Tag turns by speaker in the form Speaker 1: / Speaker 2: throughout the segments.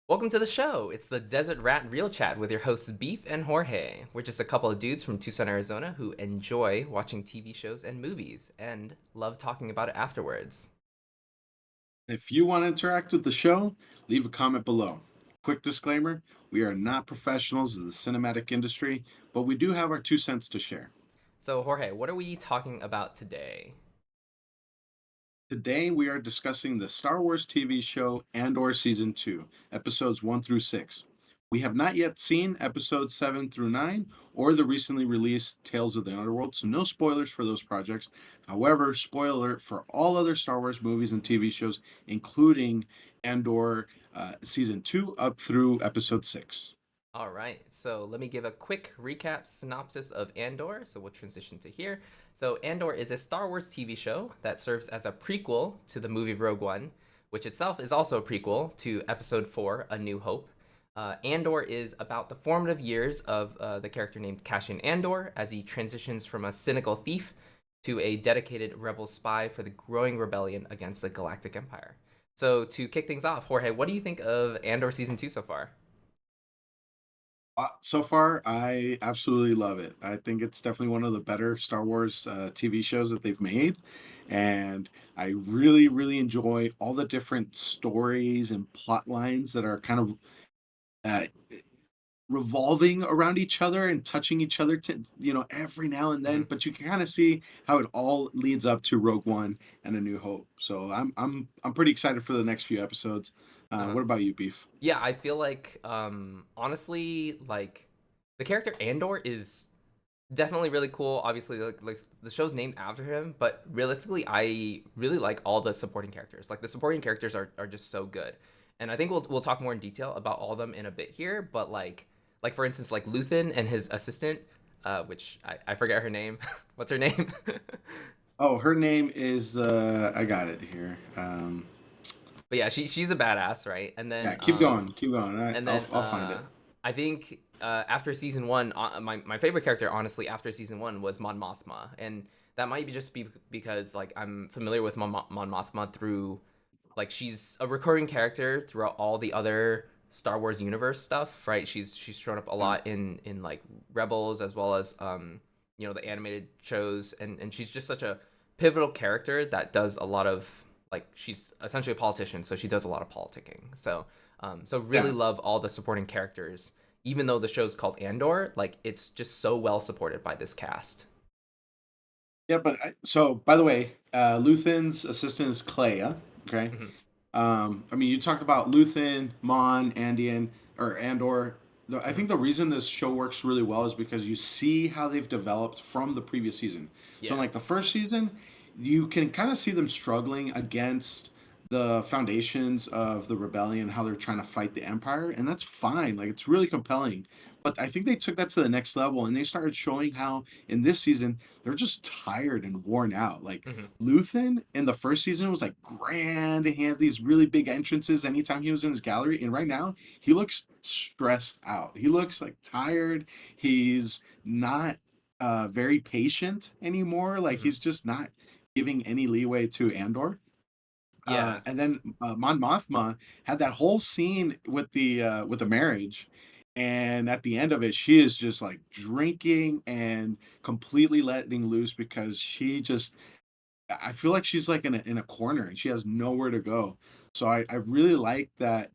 Speaker 1: Welcome to the show. It's the Desert Rat Real Chat with your hosts Beef and Jorge. We're just a couple of dudes from Tucson, Arizona who enjoy watching TV shows and movies and love talking about it afterwards.
Speaker 2: If you want to interact with the show, leave a comment below. Quick disclaimer, we are not professionals of the cinematic industry, but we do have our 2 cents to share.
Speaker 1: So, Jorge, what are we talking about today?
Speaker 2: Today, we are discussing the Star Wars TV show Andor Season 2, episodes 1 through 6. We have not yet seen episodes 7 through 9 or the recently released Tales of the Underworld, so no spoilers for those projects. However, spoiler alert for all other Star Wars movies and TV shows, including Andor Season 2 up through episode 6.
Speaker 1: All right, so let me give a quick recap synopsis of Andor. So we'll transition to here. So Andor is a Star Wars TV show that serves as a prequel to the movie Rogue One, which itself is also a prequel to Episode 4, A New Hope. Andor is about the formative years of the character named Cassian Andor as he transitions from a cynical thief to a dedicated rebel spy for the growing rebellion against the Galactic Empire. So to kick things off, Jorge, what do you think of Andor Season 2 so far?
Speaker 2: So far, I absolutely love it. I think it's definitely one of the better Star Wars TV shows that they've made. And I really, really enjoy all the different stories and plot lines that are kind of uh, revolving around each other and touching each other to, every now and then.
Speaker 1: Mm-hmm.
Speaker 2: But you can kind of see how it all leads up to Rogue One and A New Hope. So I'm pretty excited for the next few episodes.
Speaker 1: Uh-huh.
Speaker 2: What about you, Beef?
Speaker 1: Yeah, I feel like honestly, like the character Andor is definitely really cool. Obviously, like the show's named after him, but realistically, I really like all the supporting characters. Like the supporting characters are just so good, and I think we'll talk more in detail about all of them in a bit here. But like for instance, like Luthen and his assistant, which I forget her name. What's her name?
Speaker 2: Oh, her name is I got it here.
Speaker 1: But yeah, she's a badass, right?
Speaker 2: Yeah, keep going, keep going.
Speaker 1: And
Speaker 2: I'll
Speaker 1: then
Speaker 2: I'll find it.
Speaker 1: I think after season one, my favorite character, honestly, after season one was Mon Mothma, and that might be just because like I'm familiar with Mon Mothma through like she's a recurring character throughout all the other Star Wars universe stuff, right? She's shown up a
Speaker 2: Yeah,
Speaker 1: lot in like Rebels as well as the animated shows, and she's just such a pivotal character that does a lot of like she's essentially a politician, so she does a lot of politicking. So really
Speaker 2: yeah,
Speaker 1: love all the supporting characters, even though the show's called Andor. Like it's just so well supported by this cast.
Speaker 2: yeah. But so, by the way, Luthen's assistant is Clea. Okay.
Speaker 1: Hmm.
Speaker 2: I mean, you talked about Luthen, Mon, Andian, or Andor. I
Speaker 1: Hmm.
Speaker 2: think the reason this show works really well is because you see how they've developed from the previous season. So, in
Speaker 1: Yeah.
Speaker 2: like the first season, you can kind of see them struggling against the foundations of the rebellion, how they're trying to fight the Empire, and that's fine. Like, it's really compelling. But I think they took that to the next level and they started showing how in this season they're just tired and worn out. Like,
Speaker 1: Hmm.
Speaker 2: Luthen in the first season was like grand and he had these really big entrances anytime he was in his gallery. And right now, he looks stressed out. He looks like tired. He's not very patient anymore. Like,
Speaker 1: Hmm.
Speaker 2: he's just not giving any leeway to Andor.
Speaker 1: Yeah.
Speaker 2: And then Mon Mothma had that whole scene with the marriage, and at the end of it, she is just like drinking and completely letting loose because she just I feel like she's like in a corner and she has nowhere to go. So I really like that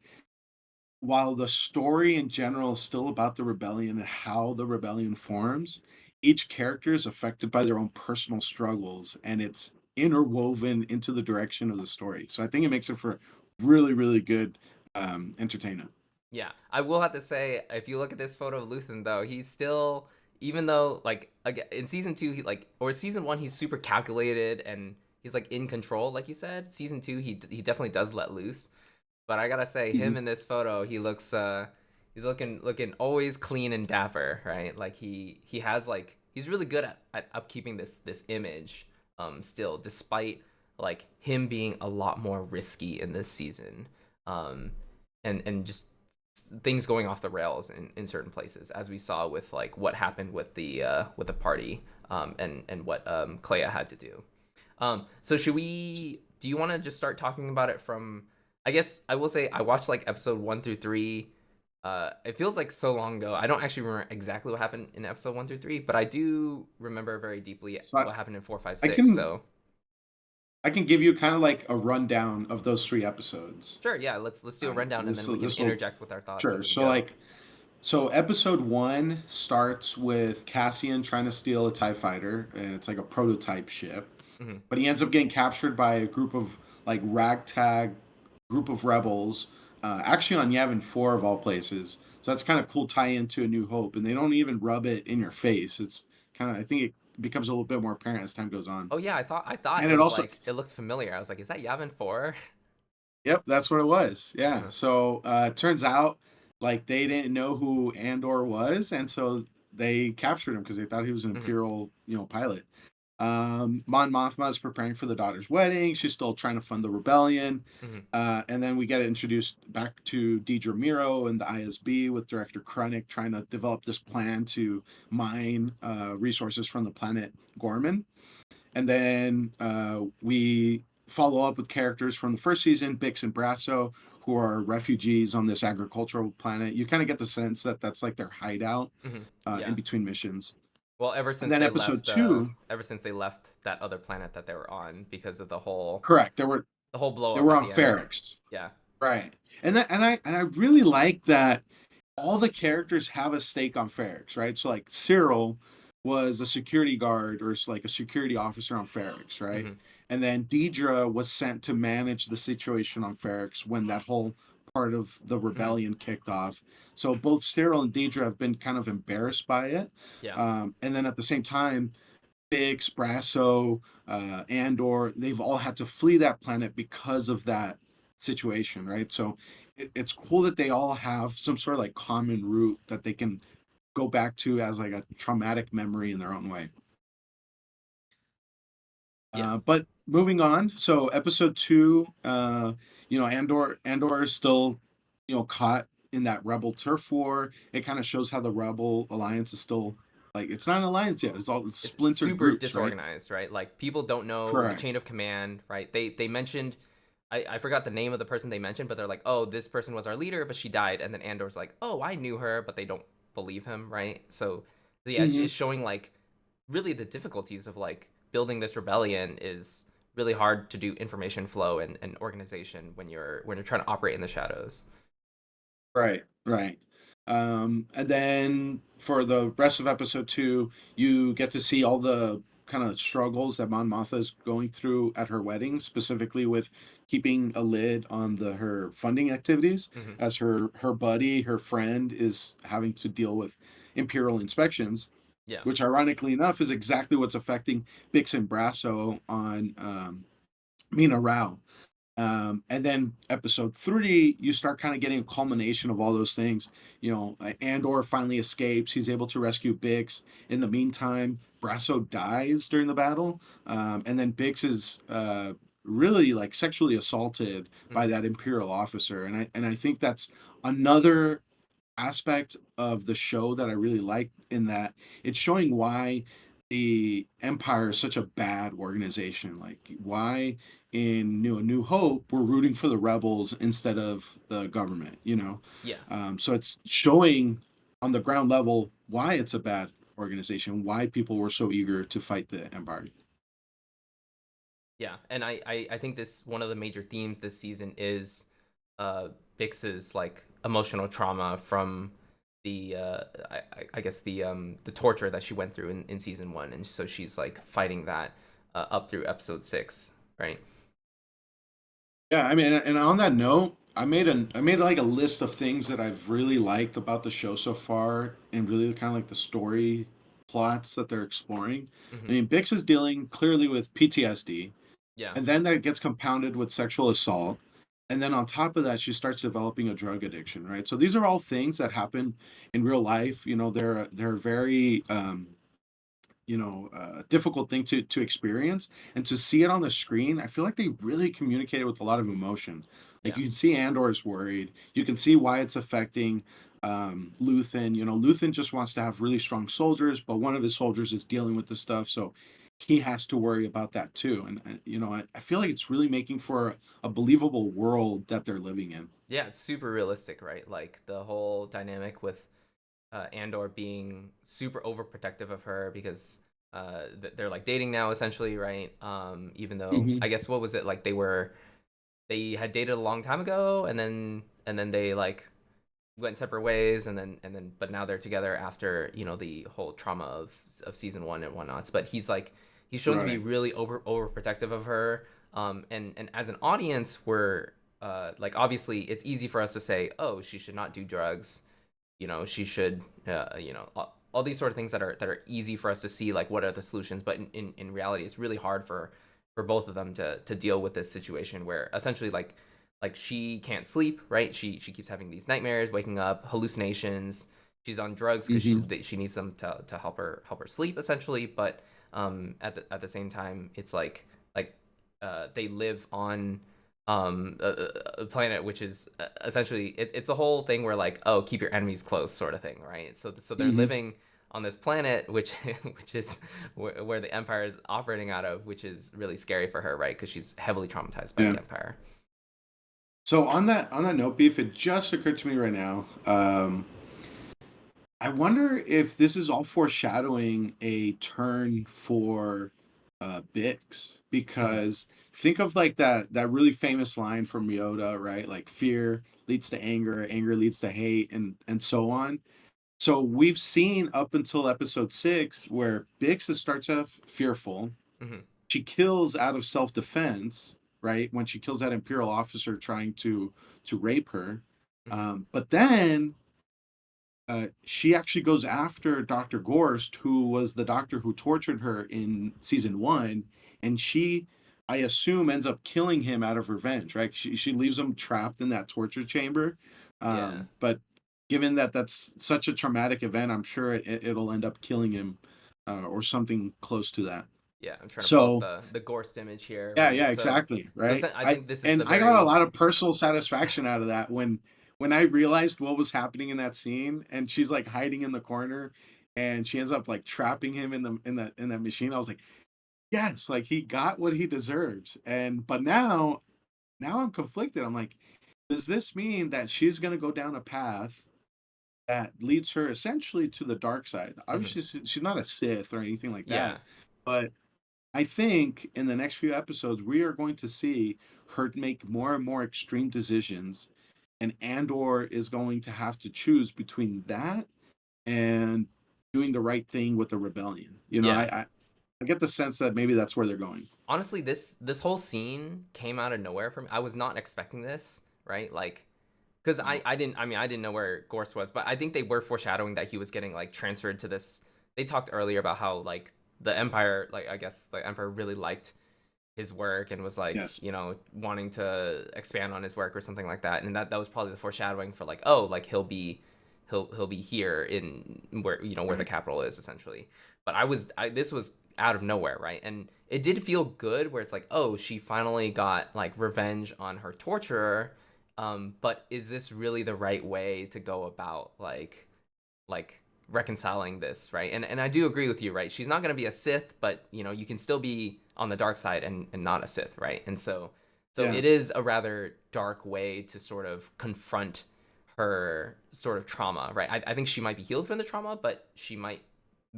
Speaker 2: while the story in general is still about the rebellion and how the rebellion forms, each character is affected by their own personal struggles and it's interwoven into the direction of the story. So I think it makes it for really, really good entertainment.
Speaker 1: Yeah, I will have to say, if you look at this photo of Luthen, though, he's still, even though like in season two, he like or season one, he's super calculated and he's like in control, like you said. Season two, he definitely does let loose. But I gotta say, him
Speaker 2: Mhm.
Speaker 1: in this photo, he's looking always clean and dapper, right? Like he has like he's really good at upkeeping this image, still, despite like him being a lot more risky in this season. Um, and just things going off the rails in certain places, as we saw with like what happened with the party, and what Clea had to do. So should we? Do you want to just start talking about it from I guess I will say I watched like episode 1 through 3. It feels like so long ago. I don't actually remember exactly what happened in episode 1 through 3, but I do remember very deeply
Speaker 2: So
Speaker 1: what happened in four, five,
Speaker 2: I
Speaker 1: six.
Speaker 2: can
Speaker 1: So
Speaker 2: I can give you kind of like a rundown of those 3 episodes.
Speaker 1: sure, yeah, let's do a rundown and then we can
Speaker 2: This will
Speaker 1: interject with our thoughts
Speaker 2: sure.
Speaker 1: as we
Speaker 2: So
Speaker 1: go.
Speaker 2: like so episode 1 starts with Cassian trying to steal a TIE fighter, and it's like a prototype ship.
Speaker 1: Hmm.
Speaker 2: But he ends up getting captured by a group of like ragtag group of rebels, actually on Yavin 4 of all places. So that's kind of cool tie into A New Hope, and they don't even rub it in your face. It's kind of I think it becomes a little bit more apparent as time goes on.
Speaker 1: Oh yeah, I thought
Speaker 2: And
Speaker 1: it
Speaker 2: it
Speaker 1: was
Speaker 2: also
Speaker 1: like it looked familiar. I was like, is that Yavin 4?
Speaker 2: Yep, that's what it was. Yeah.
Speaker 1: Uh-huh.
Speaker 2: So it turns out like they didn't know who Andor was, and so they captured him because they thought he was an
Speaker 1: Hmm.
Speaker 2: Imperial, pilot. Mon Mothma is preparing for the daughter's wedding. She's still trying to fund the rebellion.
Speaker 1: Hmm.
Speaker 2: And then we get introduced back to Deidre Miro and the ISB with Director Krennic trying to develop this plan to mine resources from the planet Gorman. And then we follow up with characters from the first season, Bix and Brasso, who are refugees on this agricultural planet. You kind of get the sense that that's like their hideout
Speaker 1: Hmm.
Speaker 2: in
Speaker 1: Yeah.
Speaker 2: between missions.
Speaker 1: Well,
Speaker 2: And then episode two,
Speaker 1: ever since they left that other planet that they were on because of
Speaker 2: correct,
Speaker 1: the whole blow
Speaker 2: they
Speaker 1: up
Speaker 2: were
Speaker 1: at
Speaker 2: on
Speaker 1: the end.
Speaker 2: Ferrex,
Speaker 1: Yeah.
Speaker 2: right? And I really like that all the characters have a stake on Ferrex, right? So like Cyril was a security guard or like a security officer on Ferrex, right?
Speaker 1: Hmm.
Speaker 2: And then Deidre was sent to manage the situation on Ferrex when that whole part of the
Speaker 1: Hmm.
Speaker 2: rebellion kicked off. So both Cyril and Deidre have been kind of embarrassed by it.
Speaker 1: Yeah.
Speaker 2: And then at the same time, Bix, Brasso, Andor, they've all had to flee that planet because of that situation, right? So it's cool that they all have some sort of like common root that they can go back to as like a traumatic memory in their own way.
Speaker 1: Yeah.
Speaker 2: But moving on, so episode 2, Andor is still, caught in that rebel turf war. It kind of shows how the rebel alliance is still like it's not an alliance yet. It's
Speaker 1: It's
Speaker 2: splintered
Speaker 1: super
Speaker 2: groups, right?
Speaker 1: disorganized, right? Like people don't know the chain
Speaker 2: Correct.
Speaker 1: of command, right? They mentioned I forgot the name of the person they mentioned, but they're like, oh, this person was our leader, but she died, and then Andor's like, oh, I knew her, but they don't believe him, right? So yeah,
Speaker 2: Hmm.
Speaker 1: it's showing like really the difficulties of like building this rebellion is really hard to do information flow and organization when you're trying to operate in the shadows.
Speaker 2: Right, right. And then for the rest of episode 2, you get to see all the kind of struggles that Mon Mothma is going through at her wedding, specifically with keeping a lid on her funding activities,
Speaker 1: Hmm.
Speaker 2: as her buddy, her friend, is having to deal with imperial inspections,
Speaker 1: Yeah.
Speaker 2: which ironically enough is exactly what's affecting Bix and Brasso on Mina Rao. And then episode 3, you start kind of getting a culmination of all those things. Andor finally escapes. He's able to rescue Bix. In the meantime, Brasso dies during the battle. And then Bix is really like sexually assaulted by
Speaker 1: Hmm.
Speaker 2: that Imperial officer. And I think that's another aspect of the show that I really like, in that it's showing why the Empire is such a bad organization. Like why in New Hope we're rooting for the rebels instead of the government.
Speaker 1: Yeah.
Speaker 2: So it's showing on the ground level why it's a bad organization, why people were so eager to fight the Empire.
Speaker 1: Yeah, and I think this one of the major themes this season is Bix's like emotional trauma from the I guess the torture that she went through in season 1, and so she's like fighting that up through episode 6, right?
Speaker 2: Yeah, I mean, and on that note, I made like a list of things that I've really liked about the show so far, and really kind of like the story plots that they're exploring. I
Speaker 1: Hmm.
Speaker 2: mean, Bix is dealing clearly with PTSD,
Speaker 1: Yeah,
Speaker 2: and then that gets compounded with sexual assault, and then on top of that, she starts developing a drug addiction, right? So these are all things that happen in real life. They're very difficult thing to experience, and to see it on the screen. I feel like they really communicated with a lot of emotion. Like
Speaker 1: yeah,
Speaker 2: you can see Andor's worried, you can see why it's affecting Luthen. Luthen just wants to have really strong soldiers, but one of his soldiers is dealing with this stuff. So he has to worry about that too. And you know, I feel like it's really making for a believable world that they're living in.
Speaker 1: Yeah, it's super realistic, right? Like the whole dynamic with Andor being super overprotective of her because they're like dating now essentially, right? Even though
Speaker 2: Hmm.
Speaker 1: I guess what was it like they had dated a long time ago and then they like went separate ways and then but now they're together after the whole trauma of season one and whatnots. But he's shown to be
Speaker 2: Right.
Speaker 1: really overprotective of her. And as an audience, we're like obviously it's easy for us to say, oh, she should not do drugs, she should all these sort of things that are easy for us to see, like what are the solutions. But in reality it's really hard for both of them to deal with this situation where essentially like she can't sleep, right? She keeps having these nightmares, waking up, hallucinations. She's on drugs because
Speaker 2: Hmm.
Speaker 1: she needs them to help her sleep essentially. But at the same time it's like they live on a planet which is essentially it's the whole thing where like, oh, keep your enemies close sort of thing, right? So they're
Speaker 2: Hmm.
Speaker 1: living on this planet which which is where the empire is operating out of, which is really scary for her, right? Because she's heavily traumatized by
Speaker 2: Yeah.
Speaker 1: the empire.
Speaker 2: So on that note, beef, it just occurred to me right now. I wonder if this is all foreshadowing a turn for Bix,
Speaker 1: Hmm.
Speaker 2: because think of like that really famous line from Yoda, right? Like fear leads to anger, anger leads to hate, and so on. So we've seen up until episode 6 where Bix starts off fearful.
Speaker 1: Hmm.
Speaker 2: She kills out of self-defense, right? When she kills that Imperial officer trying to rape her.
Speaker 1: Hmm.
Speaker 2: But then she actually goes after Dr. Gorst, who was the doctor who tortured her in season one, and she, I assume, ends up killing him out of revenge, right? She leaves him trapped in that torture chamber.
Speaker 1: Yeah.
Speaker 2: But given that that's such a traumatic event, I'm sure it'll end up killing him, or something close to that.
Speaker 1: Yeah, I'm trying to pull up
Speaker 2: So
Speaker 1: the Gorst image here,
Speaker 2: yeah,
Speaker 1: right?
Speaker 2: yeah,
Speaker 1: So
Speaker 2: exactly,
Speaker 1: so
Speaker 2: right?
Speaker 1: I think this is the
Speaker 2: I got a
Speaker 1: very
Speaker 2: lot of personal satisfaction out of that when I realized what was happening in that scene, and she's like hiding in the corner, and she ends up like trapping him in that machine. I was like, yes, like he got what he deserves. And but now I'm conflicted. I'm like, does this mean that she's gonna go down a path that leads her essentially to the dark side?
Speaker 1: Mhm.
Speaker 2: Obviously, she's not a Sith or anything like
Speaker 1: Yeah.
Speaker 2: that, but I think in the next few episodes, we are going to see her make more and more extreme decisions, and Andor is going to have to choose between that and doing the right thing with the rebellion. You know,
Speaker 1: Yeah.
Speaker 2: I get the sense that maybe that's where they're going.
Speaker 1: Honestly, this whole scene came out of nowhere for me. I was not expecting this, right? Like, because
Speaker 2: No.
Speaker 1: I didn't know where Gorse was, but I think they were foreshadowing that he was getting like transferred to this. They talked earlier about how like the Empire, like I guess the Empire really liked his work and was like,
Speaker 2: Yes.
Speaker 1: wanting to expand on his work or something like that. And that was probably the foreshadowing for like, oh, like he'll be here in where where the
Speaker 2: Right.
Speaker 1: capital is essentially. But this was out of nowhere, right? And it did feel good where it's like, oh, she finally got like revenge on her torturer. But is this really the right way to go about like reconciling this, right? And I do agree with you, right? She's not going to be a Sith, but you can still be on the dark side and not a Sith, right? And so
Speaker 2: Yeah.
Speaker 1: it is a rather dark way to sort of confront her sort of trauma, right? I think she might be healed from the trauma, but she might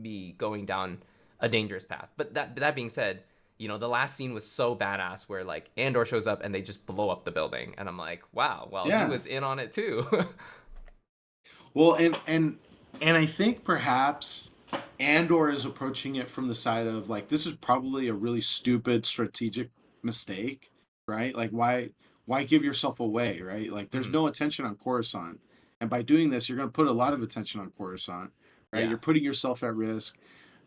Speaker 1: be going down a dangerous path. But that being said, the last scene was so badass where like Andor shows up and they just blow up the building, and I'm like, wow, well he
Speaker 2: Yeah.
Speaker 1: was in on it too.
Speaker 2: Well, and I think perhaps Andor is approaching it from the side of like this is probably a really stupid strategic mistake, right? Like why give yourself away, right? Like there's
Speaker 1: Mhm.
Speaker 2: no attention on Coruscant. And by doing this, you're going to put a lot of attention on Coruscant, right?
Speaker 1: Yeah.
Speaker 2: You're putting yourself at risk.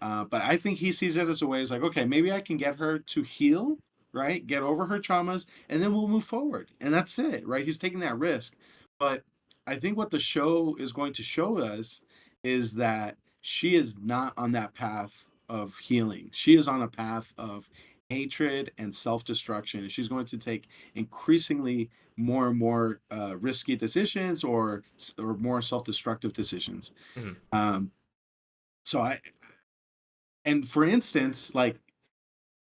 Speaker 2: But I think he sees it as a way, is like, okay, maybe I can get her to heal, right? Get over her traumas, and then we'll move forward. And that's it, right? He's taking that risk. But I think what the show is going to show us is that she is not on that path of healing. She is on a path of hatred and self-destruction, and she's going to take increasingly more and more risky decisions, or more self-destructive decisions.
Speaker 1: Mhm.
Speaker 2: Um, so I and for instance, like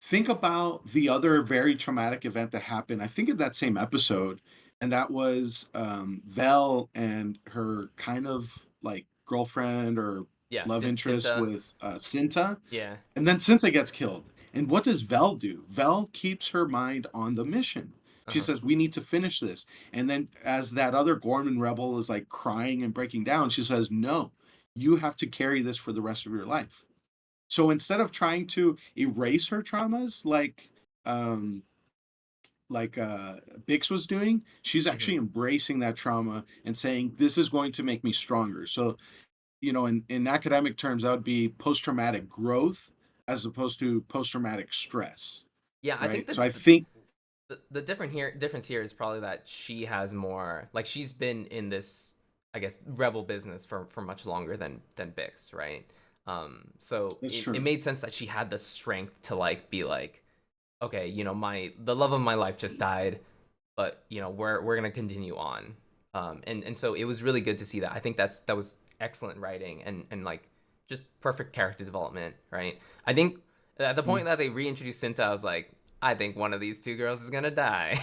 Speaker 2: think about the other very traumatic event that happened, I think in that same episode, and that was Vel and her kind of like girlfriend or
Speaker 1: Yeah,
Speaker 2: love interest
Speaker 1: Cinta.
Speaker 2: with Cinta.
Speaker 1: Yeah.
Speaker 2: And then Cinta gets killed. And what does Vel do? Vel keeps her mind on the mission. She
Speaker 1: Uh-huh.
Speaker 2: says, "We need to finish this." And then, as that other Gorman rebel is like crying and breaking down, she says, "No, you have to carry this for the rest of your life." So instead of trying to erase her traumas um Bix was doing, she's
Speaker 1: Hmm.
Speaker 2: actually embracing that trauma and saying, "This is going to make me stronger." So, in academic terms, that would be post-traumatic growth as opposed to post-traumatic stress,
Speaker 1: Yeah, I think
Speaker 2: right? So
Speaker 1: that
Speaker 2: I think
Speaker 1: the difference here is probably that she has more, like, she's been in this, I guess, rebel business for much longer than Bix, right? So
Speaker 2: that's
Speaker 1: it
Speaker 2: true.
Speaker 1: made sense that she had the strength to like be like, okay, my the love of my life just died, but we're gonna continue on. And so it was really good to see that. I think that was excellent writing and like just perfect character development, right? I think at the
Speaker 2: Mhm,
Speaker 1: point that they reintroduced Cinta, I was like, I think one of these two girls is gonna die.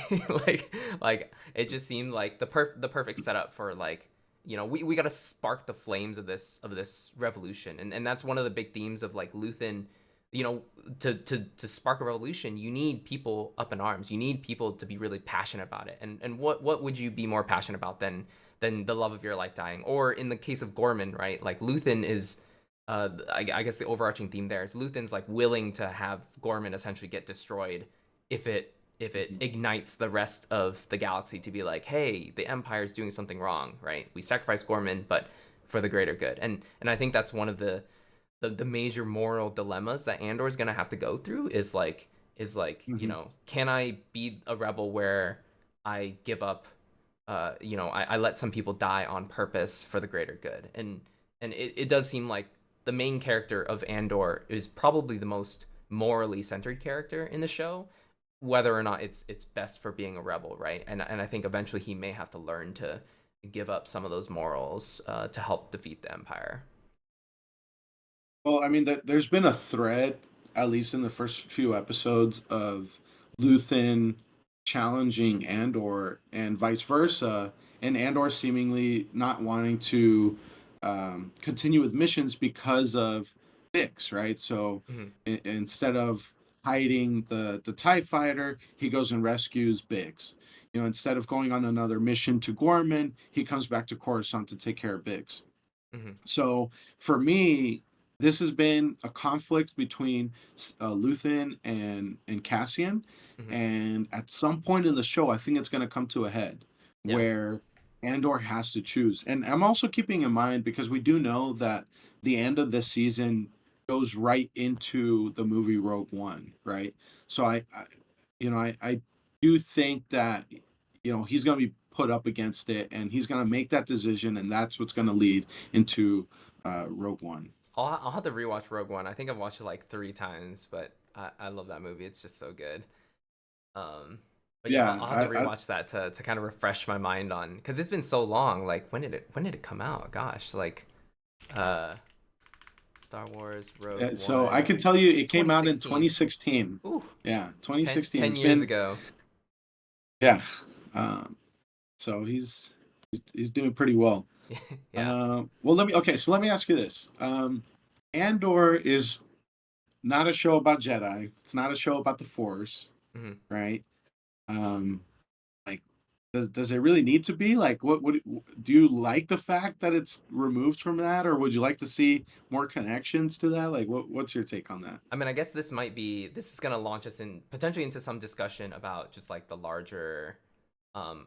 Speaker 1: like it just seemed like the perfect setup for like, we gotta spark the flames of this revolution, and that's one of the big themes of like Luthen. you know to spark a revolution, you need people up in arms, you need people to be really passionate about it. And what would you be more passionate about than the love of your life dying? Or in the case of Gorman, right, like Luthen is, I guess the overarching theme there is Luthen's like willing to have Gorman essentially get destroyed if it
Speaker 2: mhm.
Speaker 1: ignites the rest of the galaxy to be like, hey, the Empire's doing something wrong, right? We sacrifice Gorman, but for the greater good. And I think that's one of the major moral dilemmas that Andor is gonna have to go through is like,
Speaker 2: Mhm.
Speaker 1: can I be a rebel where I give up, I let some people die on purpose for the greater good. And it does seem like the main character of Andor is probably the most morally centered character in the show, whether or not it's best for being a rebel, right? And I think eventually he may have to learn to give up some of those morals, to help defeat the Empire.
Speaker 2: Well, I mean, there's been a thread, at least in the first few episodes, of Luthen challenging Andor and vice versa, and Andor seemingly not wanting to continue with missions because of Bix, right? So
Speaker 1: Hmm.
Speaker 2: instead of hiding the TIE fighter, he goes and rescues Bix. Instead of going on another mission to Gorman, he comes back to Coruscant to take care of Bix.
Speaker 1: Hmm.
Speaker 2: So for me, this has been a conflict between Luthen and Cassian,
Speaker 1: Hmm.
Speaker 2: and at some point in the show, I think it's going to come to a head
Speaker 1: Yeah.
Speaker 2: where Andor has to choose. And I'm also keeping in mind because we do know that the end of this season goes right into the movie Rogue One, right? So I do think that he's going to be put up against it, and he's going to make that decision, and that's what's going to lead into Rogue One.
Speaker 1: I'll have to rewatch Rogue One. I think I've watched it like 3 times, but I love that movie. It's just so good. Um, but yeah,
Speaker 2: Yeah,
Speaker 1: I'll have to rewatch that to kind of refresh my mind on, because it's been so long. Like, when did it come out? Gosh, like, uh, Star Wars Rogue
Speaker 2: so I
Speaker 1: One,
Speaker 2: can tell you it came out in
Speaker 1: 2016.
Speaker 2: 2016.
Speaker 1: Ooh,
Speaker 2: Yeah,
Speaker 1: 10,
Speaker 2: 2016.
Speaker 1: 10
Speaker 2: It's
Speaker 1: years
Speaker 2: been
Speaker 1: ago.
Speaker 2: yeah. Um, so he's doing pretty well.
Speaker 1: Yeah.
Speaker 2: Well, let me ask you this. Andor is not a show about Jedi. It's not a show about the Force,
Speaker 1: Hmm.
Speaker 2: right? Um, like, does it really need to be? Like, what do you like the fact that it's removed from that, or would you like to see more connections to that? Like, what's your take on that?
Speaker 1: I mean, I guess this is gonna launch us in potentially into some discussion about just like the larger,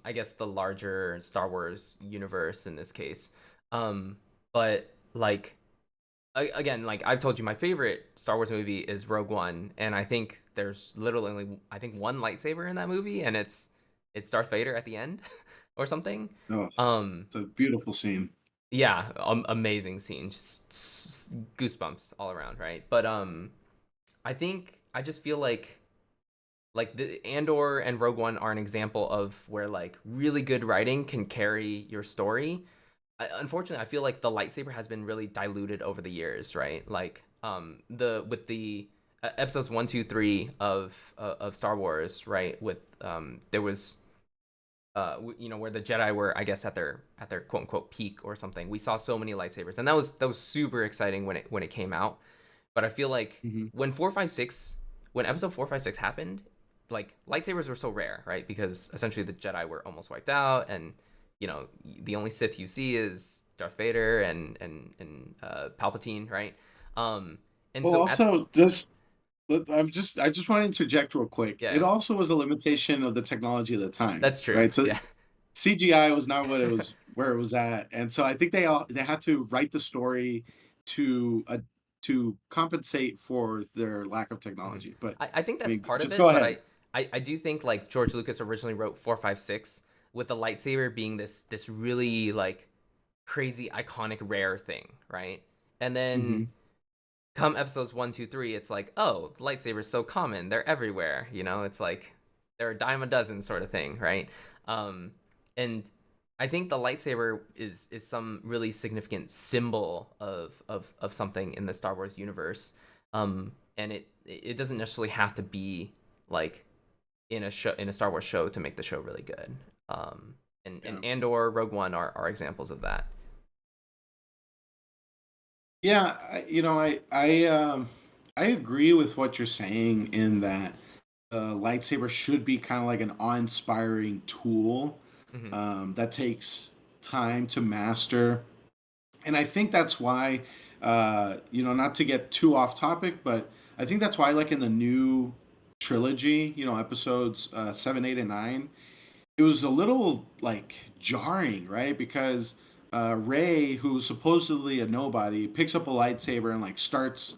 Speaker 1: I guess the larger Star Wars universe in this case. Um, but like, again, like I've told you, my favorite Star Wars movie is Rogue One, and I think there's literally only, I think, one lightsaber in that movie, and it's Darth Vader at the end or something.
Speaker 2: Oh,
Speaker 1: Um,
Speaker 2: it's a beautiful scene.
Speaker 1: yeah, amazing scene, just goosebumps all around, right? But I think I just feel like the Andor and Rogue One are an example of where like really good writing can carry your story. Unfortunately, I feel like the lightsaber has been really diluted over the years, right? Like the with the episodes 1, 2, 3 of Star Wars, right? With there was where the Jedi were, I guess, at their quote unquote peak or something. We saw so many lightsabers, and that was super exciting when it came out. But I feel like
Speaker 2: Hmm.
Speaker 1: when 4, 5, 6, when episode 4, 5, 6 happened, like lightsabers were so rare, right? Because essentially the Jedi were almost wiped out, and the only Sith you see is Darth Vader and Palpatine, right? Um, and
Speaker 2: Well,
Speaker 1: so at
Speaker 2: also this I just want to interject real quick. It
Speaker 1: yeah,
Speaker 2: also was a limitation of the technology of the time,
Speaker 1: that's true.
Speaker 2: right? So
Speaker 1: Yeah.
Speaker 2: CGI was not what it was where it was at, and so I think they had to write the story to to compensate for their lack of
Speaker 1: Mhm.
Speaker 2: technology. But
Speaker 1: I think
Speaker 2: I
Speaker 1: that's
Speaker 2: mean,
Speaker 1: part of
Speaker 2: just go
Speaker 1: it, but
Speaker 2: ahead.
Speaker 1: I do think like George Lucas originally wrote 4, 5, 6 with the lightsaber being this really like crazy iconic rare thing, right? And then
Speaker 2: Hmm.
Speaker 1: come episodes 1, 2, 3, it's like, oh, the lightsaber's so common, they're everywhere, it's like they're a dime a dozen sort of thing, right? Um, and I think the lightsaber is some really significant symbol of something in the Star Wars universe. And it doesn't necessarily have to be like in a Star Wars show to make the show really good. And
Speaker 2: Yeah.
Speaker 1: Andor, Rogue One are examples of that.
Speaker 2: Yeah, I agree with what you're saying in that the lightsaber should be kind of like an awe-inspiring tool
Speaker 1: Hmm.
Speaker 2: that takes time to master. And I think that's why, not to get too off topic, but I think that's why, like in the new trilogy, episodes 7, 8, and 9, it was a little like jarring, right? Because Ray, who's supposedly a nobody, picks up a lightsaber and like starts,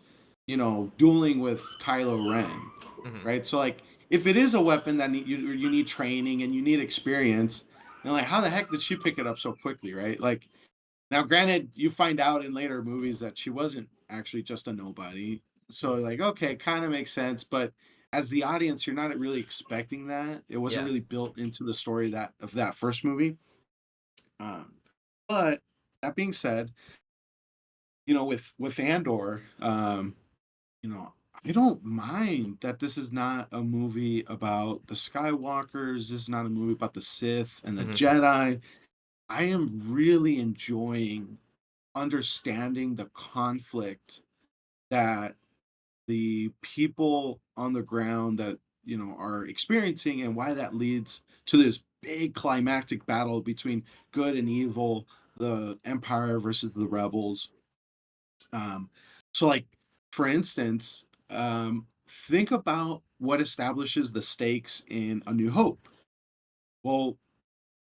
Speaker 2: dueling with Kylo Ren,
Speaker 1: Hmm.
Speaker 2: right? So like, if it is a weapon that you need training and you need experience, and like, how the heck did she pick it up so quickly, right? Like, now, granted, you find out in later movies that she wasn't actually just a nobody. So, like, okay, kind of makes sense. But as the audience, you're not really expecting that. It wasn't
Speaker 1: Yeah.
Speaker 2: really built into the story that of that first movie. Um, but that being said, with Andor, you know, I don't mind that this is not a movie about the Skywalkers. This is not a movie about the Sith and the
Speaker 1: Hmm.
Speaker 2: Jedi. I am really enjoying understanding the conflict that the people on the ground that are experiencing and why that leads to this big climactic battle between good and evil, the empire versus the rebels. Um so like, for instance, think about what establishes the stakes in A New Hope. Well,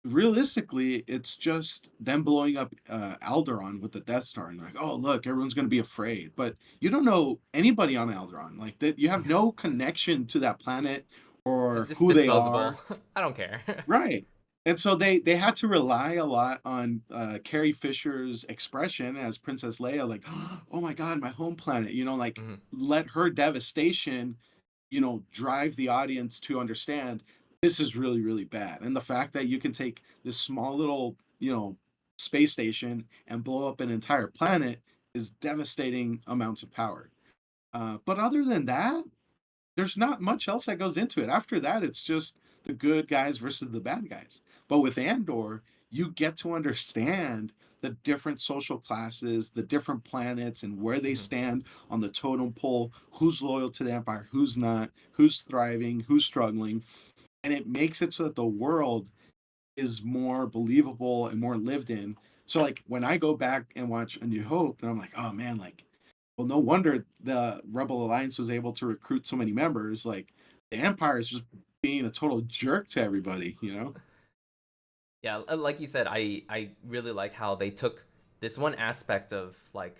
Speaker 2: realistically, it's just them blowing up Alderaan with the Death Star, and like, oh look, everyone's gonna be afraid. But you don't know anybody on Alderaan, like that. You have no connection to that planet or
Speaker 1: It's
Speaker 2: who they
Speaker 1: disposable.
Speaker 2: are,
Speaker 1: I don't care.
Speaker 2: right? And so they had to rely a lot on Carrie Fisher's expression as Princess Leia, like, oh my god, my home planet. Like,
Speaker 1: Hmm.
Speaker 2: let her devastation drive the audience to understand this is really, really bad. And the fact that you can take this small little, space station and blow up an entire planet is devastating amounts of power. But other than that, there's not much else that goes into it. After that, it's just the good guys versus the bad guys. But with Andor, you get to understand the different social classes, the different planets, and where they
Speaker 1: Hmm.
Speaker 2: stand on the totem pole, who's loyal to the Empire, who's not, who's thriving, who's struggling. And it makes it so that the world is more believable and more lived in. So, like, when I go back and watch A New Hope, and I'm like, oh man, like, well, no wonder the Rebel Alliance was able to recruit so many members. Like, the Empire is just being a total jerk to everybody.
Speaker 1: Yeah, like you said, I really like how they took this one aspect of like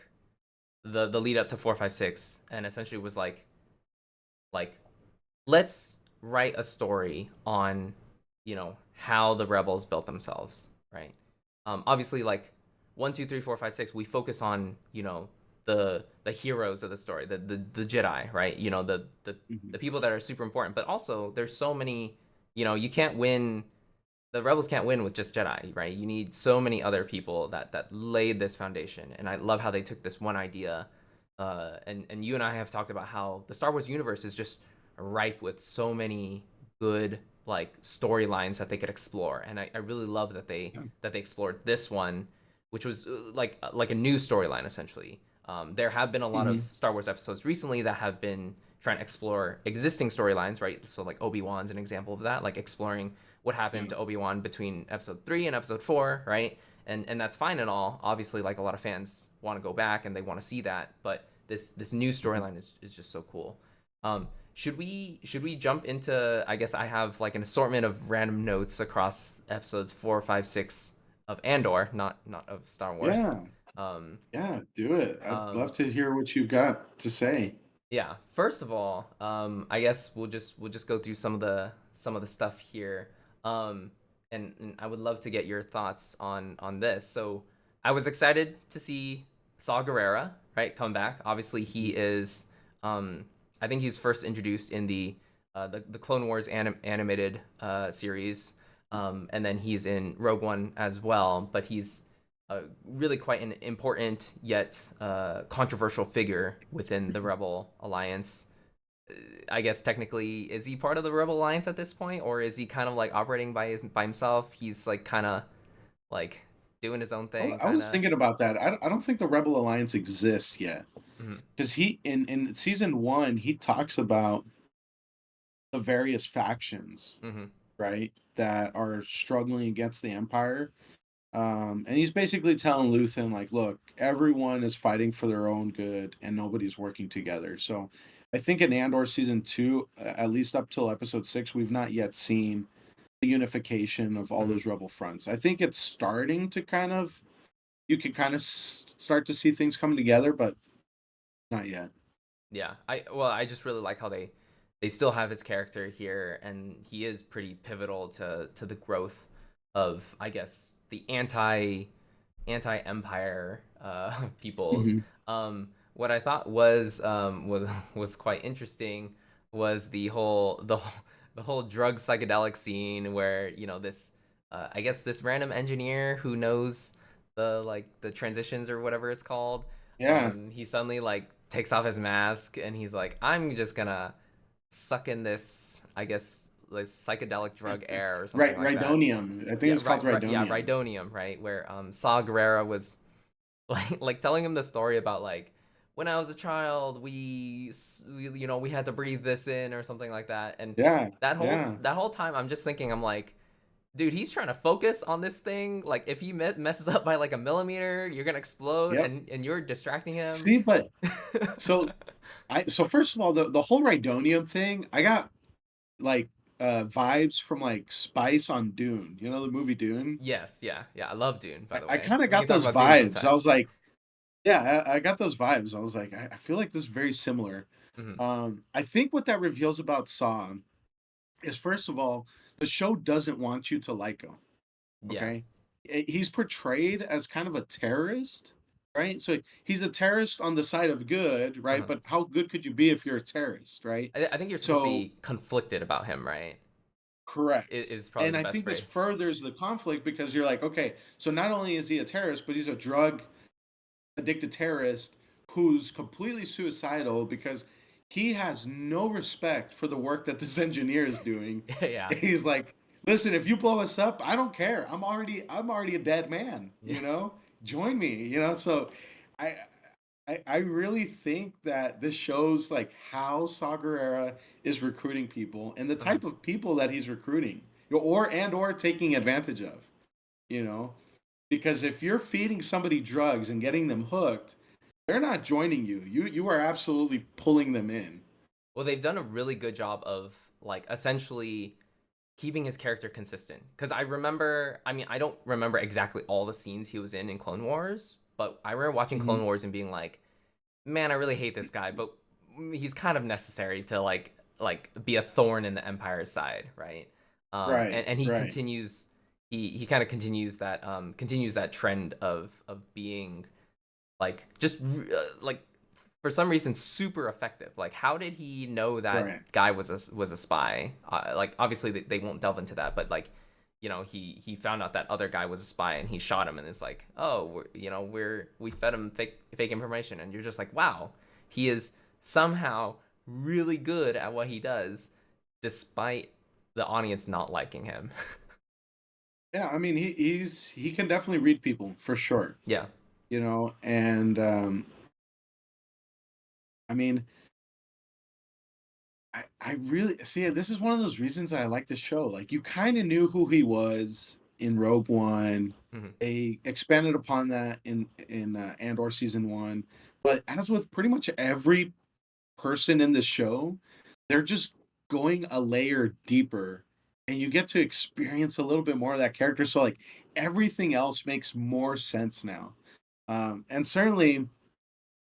Speaker 1: the lead up to 4, 5, 6, and essentially was like let's write a story on how the rebels built themselves, right? Obviously, like 1, 2, 3, 4, 5, 6, we focus on the heroes of the story, the Jedi, right? The
Speaker 2: Hmm.
Speaker 1: people that are super important, but also there's so many. You can't win. The rebels can't win with just Jedi, right? You need so many other people that laid this foundation, and I love how they took this one idea And you and I have talked about how the Star Wars universe is just ripe with so many good like storylines that they could explore, and I really love
Speaker 2: Yeah.
Speaker 1: that they explored this one, which was like a new storyline essentially. There have been a lot of
Speaker 2: Hmm.
Speaker 1: Star Wars episodes recently that have been trying to explore existing storylines, right? So like Obi-Wan's an example of that, like exploring what happened
Speaker 2: Yeah.
Speaker 1: to Obi-Wan between episode 3 and episode 4, right? And that's fine and all. Obviously, like a lot of fans want to go back and they want to see that, but this new
Speaker 2: Mhm.
Speaker 1: storyline is just so cool. Should we jump into? I guess I have like an assortment of random notes across episodes 4, 5, 6 of Andor, not of Star Wars.
Speaker 2: Yeah.
Speaker 1: Um,
Speaker 2: Yeah. Do it. I'd
Speaker 1: um,
Speaker 2: love to hear what you've got to say.
Speaker 1: yeah. First of all, I guess we'll just go through some of the stuff here. Um, and I would love to get your thoughts on this. So I was excited to see Saw Gerrera, right, come back. Obviously, he
Speaker 2: Mhm.
Speaker 1: is. I think he was first introduced in the Clone Wars animated series, and then he's in Rogue One as well. But he's really quite an important yet controversial figure within the Rebel Alliance. I guess technically, is he part of the Rebel Alliance at this point, or is he kind of like operating by himself? He's like kind of like doing his own thing,
Speaker 2: I
Speaker 1: kind
Speaker 2: was
Speaker 1: of.
Speaker 2: thinking about that. I don't think the Rebel Alliance exists yet
Speaker 1: Mm-hmm,
Speaker 2: because he in season one he talks about the various factions,
Speaker 1: mm-hmm,
Speaker 2: right, that are struggling against the Empire. And he's basically telling Luthen, like, look, everyone is fighting for their own good and nobody's working together. So I think in Andor season two, at least up till episode six, we've not yet seen the unification of all
Speaker 1: mm-hmm.
Speaker 2: those rebel fronts. I think it's starting to you can kind of start to see things coming together, but not yet.
Speaker 1: Yeah, I just really like how they still have his character here, and he is pretty pivotal to the growth of, I guess, the anti empire peoples.
Speaker 2: Hmm.
Speaker 1: What I thought was quite interesting was the whole drug psychedelic scene where this I guess this random engineer who knows the transitions or whatever it's called.
Speaker 2: Yeah.
Speaker 1: He suddenly like takes off his mask and he's like, I'm just gonna suck in this, I guess, like psychedelic drug air or something
Speaker 2: Right.
Speaker 1: like that.
Speaker 2: Rhydonium. I think
Speaker 1: Yeah,
Speaker 2: it's called
Speaker 1: yeah,
Speaker 2: Rhydonium.
Speaker 1: Rhydonium, right? Where Saw Gerrera was like telling him the story about like when I was a child, we had to breathe this in or something like that. And
Speaker 2: Yeah. Yeah.
Speaker 1: that whole time, I'm just thinking, I'm like, dude, he's trying to focus on this thing. Like, if he messes up by like a millimeter, you're gonna explode,
Speaker 2: Yep.
Speaker 1: and you're distracting him.
Speaker 2: See, but so so first of all, the whole Rhydonium thing, I got like vibes from like Spice on Dune. You know the movie Dune?
Speaker 1: Yes, yeah, yeah. I love Dune, by the
Speaker 2: I
Speaker 1: way.
Speaker 2: kind of
Speaker 1: We can
Speaker 2: got
Speaker 1: talk
Speaker 2: those
Speaker 1: about Dune
Speaker 2: vibes. I
Speaker 1: sometime.
Speaker 2: was like, yeah, I got those vibes. I was like, I feel like this is very similar.
Speaker 1: Hmm.
Speaker 2: I think what that reveals about Saw is first of all, the show doesn't want you to like him.
Speaker 1: Yeah.
Speaker 2: Okay. He's portrayed as kind of a terrorist, right? So he's a terrorist on the side of good, right?
Speaker 1: Uh-huh.
Speaker 2: But how good could you be if you're a terrorist, right?
Speaker 1: I think you're supposed to
Speaker 2: So
Speaker 1: be conflicted about him, right?
Speaker 2: correct.
Speaker 1: Is probably
Speaker 2: And
Speaker 1: the
Speaker 2: I
Speaker 1: best
Speaker 2: think this
Speaker 1: phrase.
Speaker 2: furthers the conflict because you're like, okay, so not only is he a terrorist, but he's a drug addicted terrorist who's completely suicidal because he has no respect for the work that this engineer is doing.
Speaker 1: Yeah.
Speaker 2: He's like, listen, if you blow us up, I don't care. I'm already a dead man,
Speaker 1: Yeah.
Speaker 2: Join me, So I I really think that this shows like how Saw Gerrera is recruiting people and the
Speaker 1: Uh-huh.
Speaker 2: type of people that he's recruiting or taking advantage of, you know? Because if you're feeding somebody drugs and getting them hooked, they're not joining you. You are absolutely pulling them in.
Speaker 1: Well, they've done a really good job of like essentially keeping his character consistent. Because I mean, I don't remember exactly all the scenes he was in Clone Wars, but I remember watching
Speaker 2: Hmm.
Speaker 1: Clone Wars and being like, man, I really hate this guy, but he's kind of necessary to like be a thorn in the Empire's side, right?
Speaker 2: Right,
Speaker 1: And he
Speaker 2: right,
Speaker 1: continues he kind of continues that trend of being like just like for some reason super effective. Like, how did he know that
Speaker 2: right.
Speaker 1: guy was a spy? Like, obviously they won't delve into that, but like, he found out that other guy was a spy and he shot him, and it's like, oh, we fed him fake information, and you're just like, wow, he is somehow really good at what he does, despite the audience not liking him.
Speaker 2: Yeah, I mean he can definitely read people for sure.
Speaker 1: Yeah.
Speaker 2: And I mean I really see. This is one of those reasons that I like the show. Like, you kind of knew who he was in Rogue One.
Speaker 1: Hmm.
Speaker 2: They expanded upon that in Andor season 1. But as with pretty much every person in the show, they're just going a layer deeper, and you get to experience a little bit more of that character. So like everything else makes more sense now. And certainly,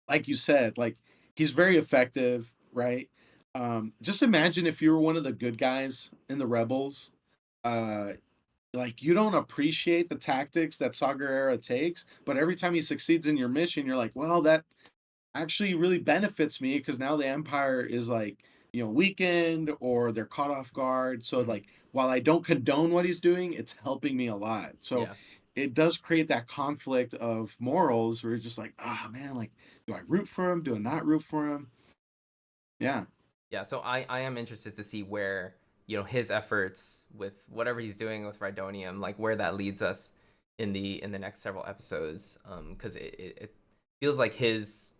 Speaker 2: like you said, like, he's very effective, right? Just imagine if you were one of the good guys in the rebels. Uh, like, you don't appreciate the tactics that Saw Gerrera takes, but every time he succeeds in your mission, you're like, well, that actually really benefits me because now the Empire is like, weakened, or they're caught off guard. So
Speaker 1: Hmm.
Speaker 2: like, while I don't condone what he's doing, it's helping me a lot. So
Speaker 1: Yeah.
Speaker 2: it does create that conflict of morals where you're just like, ah, man, like, do I root for him? Do I not root for him? Yeah.
Speaker 1: Yeah, so I am interested to see where, his efforts with whatever he's doing with Rhydonium, like where that leads us in the next several episodes. Because it feels like his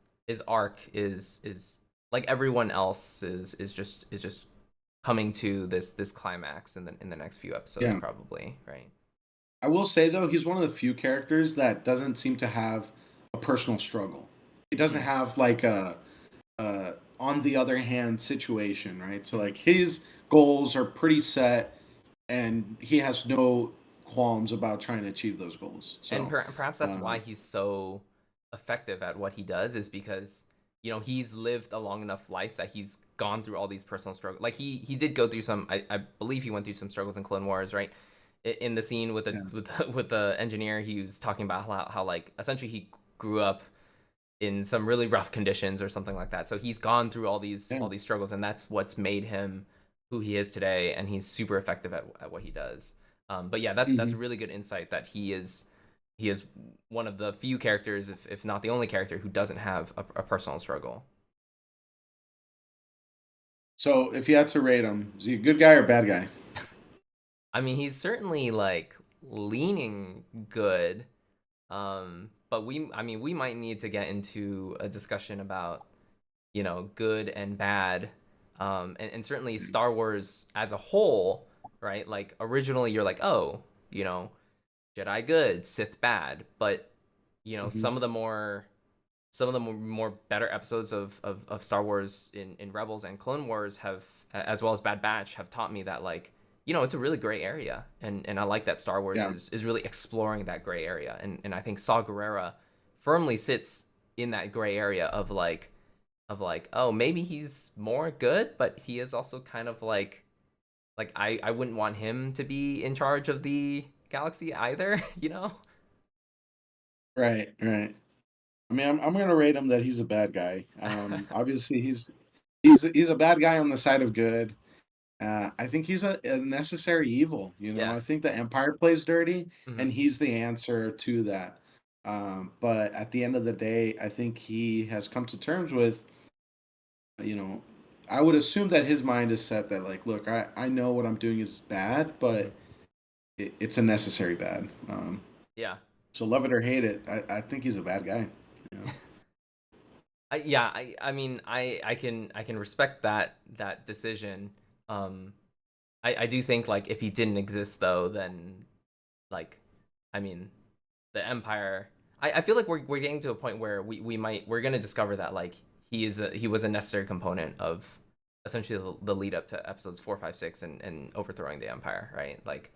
Speaker 1: arc is like everyone else is just coming to this climax in the next few episodes,
Speaker 2: Yeah.
Speaker 1: probably, right?
Speaker 2: I will say though, he's one of the few characters that doesn't seem to have a personal struggle. He doesn't
Speaker 1: Mm.
Speaker 2: have like a on the other hand situation, right? So
Speaker 1: Hmm.
Speaker 2: like his goals are pretty set, and he has no qualms about trying to achieve those goals.
Speaker 1: And
Speaker 2: So,
Speaker 1: perhaps that's why
Speaker 2: um,
Speaker 1: he's so effective at what he does, is because he's lived a long enough life that he's gone through all these personal struggles. Like he did go through some. I believe he went through some struggles in Clone Wars, right? In the scene with the
Speaker 2: yeah.
Speaker 1: with the, with the engineer, he was talking about how like essentially he grew up in some really rough conditions or something like that. So he's gone through
Speaker 2: Yeah.
Speaker 1: all these struggles, and that's what's made him who he is today. And he's super effective at what he does. But yeah, that's
Speaker 2: Hmm.
Speaker 1: a really good insight that he is one of the few characters, if not the only character, who doesn't have a personal struggle.
Speaker 2: So if you had to rate him, is he a good guy or bad guy?
Speaker 1: I mean, he's certainly like leaning good. But I mean, we might need to get into a discussion about good and bad, and certainly Star Wars as a whole, right? Like originally, you're like, oh, you know, Jedi good, Sith bad, but
Speaker 2: Hmm.
Speaker 1: some of the more better episodes of Star Wars in Rebels and Clone Wars have, as well as Bad Batch, have taught me that, like, it's a really gray area, and I like that Star Wars
Speaker 2: Yeah.
Speaker 1: is really exploring that gray area, and I think Saw Gerrera firmly sits in that gray area of like, oh, maybe he's more good, but he is also kind of like I wouldn't want him to be in charge of the galaxy either, you know?
Speaker 2: Right. Right. I mean, I'm gonna rate him that he's a bad guy. Obviously, he's a bad guy on the side of good. I think he's a necessary evil.
Speaker 1: Yeah.
Speaker 2: I think the Empire plays dirty,
Speaker 1: Hmm.
Speaker 2: and he's the answer to that. But at the end of the day, I think he has come to terms with, you know, I would assume that his mind is set that, like, look, I know what I'm doing is bad,
Speaker 1: Hmm.
Speaker 2: but it's a necessary bad.
Speaker 1: Yeah.
Speaker 2: So love it or hate it, I think he's a bad guy. You know?
Speaker 1: Yeah, I mean, I can respect that decision. Um, I do think, like, if he didn't exist though, then, like, I mean, the Empire. I feel like we're getting to a point where we're gonna discover that, like, he was a necessary component of essentially the lead up to episodes 4, 5, 6, and overthrowing the Empire, right? Like,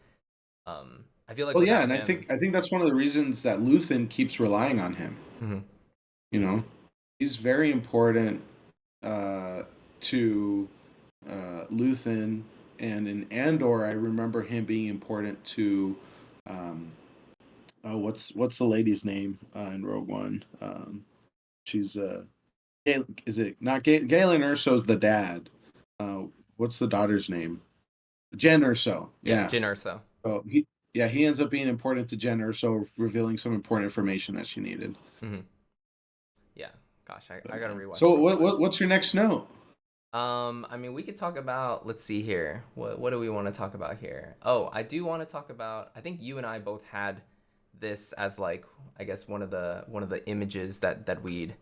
Speaker 1: I feel like
Speaker 2: Well, yeah,
Speaker 1: without
Speaker 2: and I
Speaker 1: him.
Speaker 2: think I think that's one of the reasons that Luthen keeps relying on him.
Speaker 1: Mhm.
Speaker 2: You know, he's very important uh, to Luthen, and in Andor, I remember him being important to. Um, oh, what's the lady's name in Rogue One? She's is it not Galen Erso's the dad? Uh, what's the daughter's name? Jen Erso.
Speaker 1: Yeah,
Speaker 2: Yeah.
Speaker 1: Jyn Erso.
Speaker 2: So he ends up being important to Jenner, so revealing some important information that she needed.
Speaker 1: Hmm. Yeah. Gosh, I
Speaker 2: But
Speaker 1: gotta
Speaker 2: yeah.
Speaker 1: rewatch
Speaker 2: So
Speaker 1: Rogue One.
Speaker 2: what's your next note?
Speaker 1: I mean, we could talk about. Let's see here. What do we want to talk about here? Oh, I do want to talk about. I think you and I both had this as like, I guess one of the images that we'd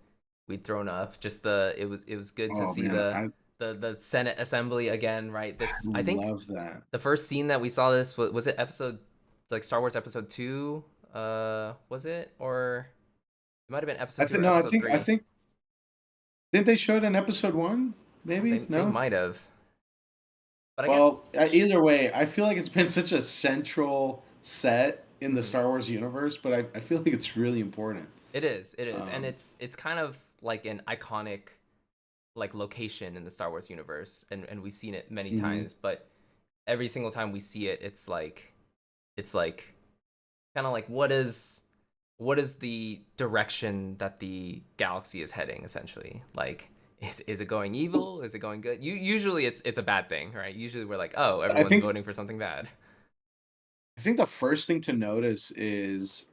Speaker 1: thrown up. Just it was good to
Speaker 2: Oh
Speaker 1: see
Speaker 2: man,
Speaker 1: the Senate Assembly again, right?
Speaker 2: I
Speaker 1: This I think
Speaker 2: love that.
Speaker 1: the first scene that we saw this was it episode like Star Wars episode 2, was it, or it might have been episode
Speaker 2: I
Speaker 1: 2
Speaker 2: think
Speaker 1: or
Speaker 2: no,
Speaker 1: episode
Speaker 2: I
Speaker 1: 3.
Speaker 2: think didn't they show it in episode one?
Speaker 1: Oh, they
Speaker 2: Maybe
Speaker 1: they
Speaker 2: no.
Speaker 1: might have, but I
Speaker 2: Well,
Speaker 1: guess
Speaker 2: either way, I feel like it's been such a central set in the
Speaker 1: mhm.
Speaker 2: Star Wars universe, but I feel like it's really important.
Speaker 1: It is, and
Speaker 2: Um,
Speaker 1: it's kind of like an iconic like location in the Star Wars universe, and we've seen it many
Speaker 2: mhm.
Speaker 1: times, but every single time we see it, it's like kind of like what is the direction that the galaxy is heading essentially? Like is it going evil? Is it going good? Usually it's a bad thing, right? Usually we're like, oh,
Speaker 2: I
Speaker 1: everyone's
Speaker 2: think
Speaker 1: voting for something bad.
Speaker 2: I think the first thing to notice is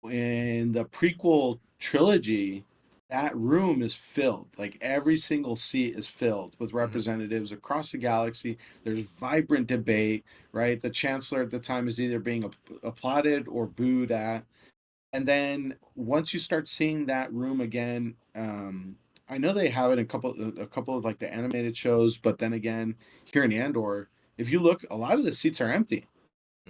Speaker 2: in the prequel trilogy, that room is filled. Like every single seat is filled with
Speaker 1: Hmm.
Speaker 2: representatives across the galaxy. There's vibrant debate, right? The chancellor at the time is either being applauded or booed at. And then once you start seeing that room again, I know they have it in a couple of like the animated shows, but then again, here in Andor, if you look, a lot of the seats are empty.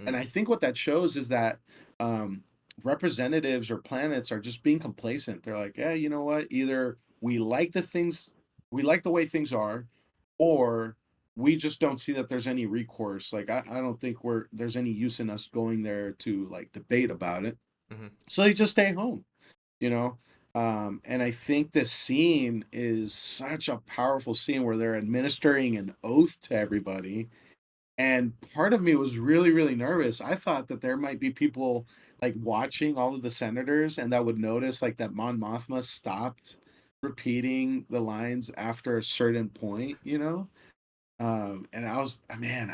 Speaker 2: And
Speaker 1: Mm,
Speaker 2: I think what that shows is that um, representatives or planets are just being complacent. They're like, yeah, you know what? Either we like the way things are, or we just don't see that there's any recourse. Like, I don't think there's any use in us going there to like debate about it.
Speaker 1: hmm.
Speaker 2: So they just stay home, you know? And I think this scene is such a powerful scene where they're administering an oath to everybody, and part of me was really, really nervous. I thought that there might be people like watching all of the senators and that would notice like that Mon Mothma stopped repeating the lines after a certain point, you know? And man,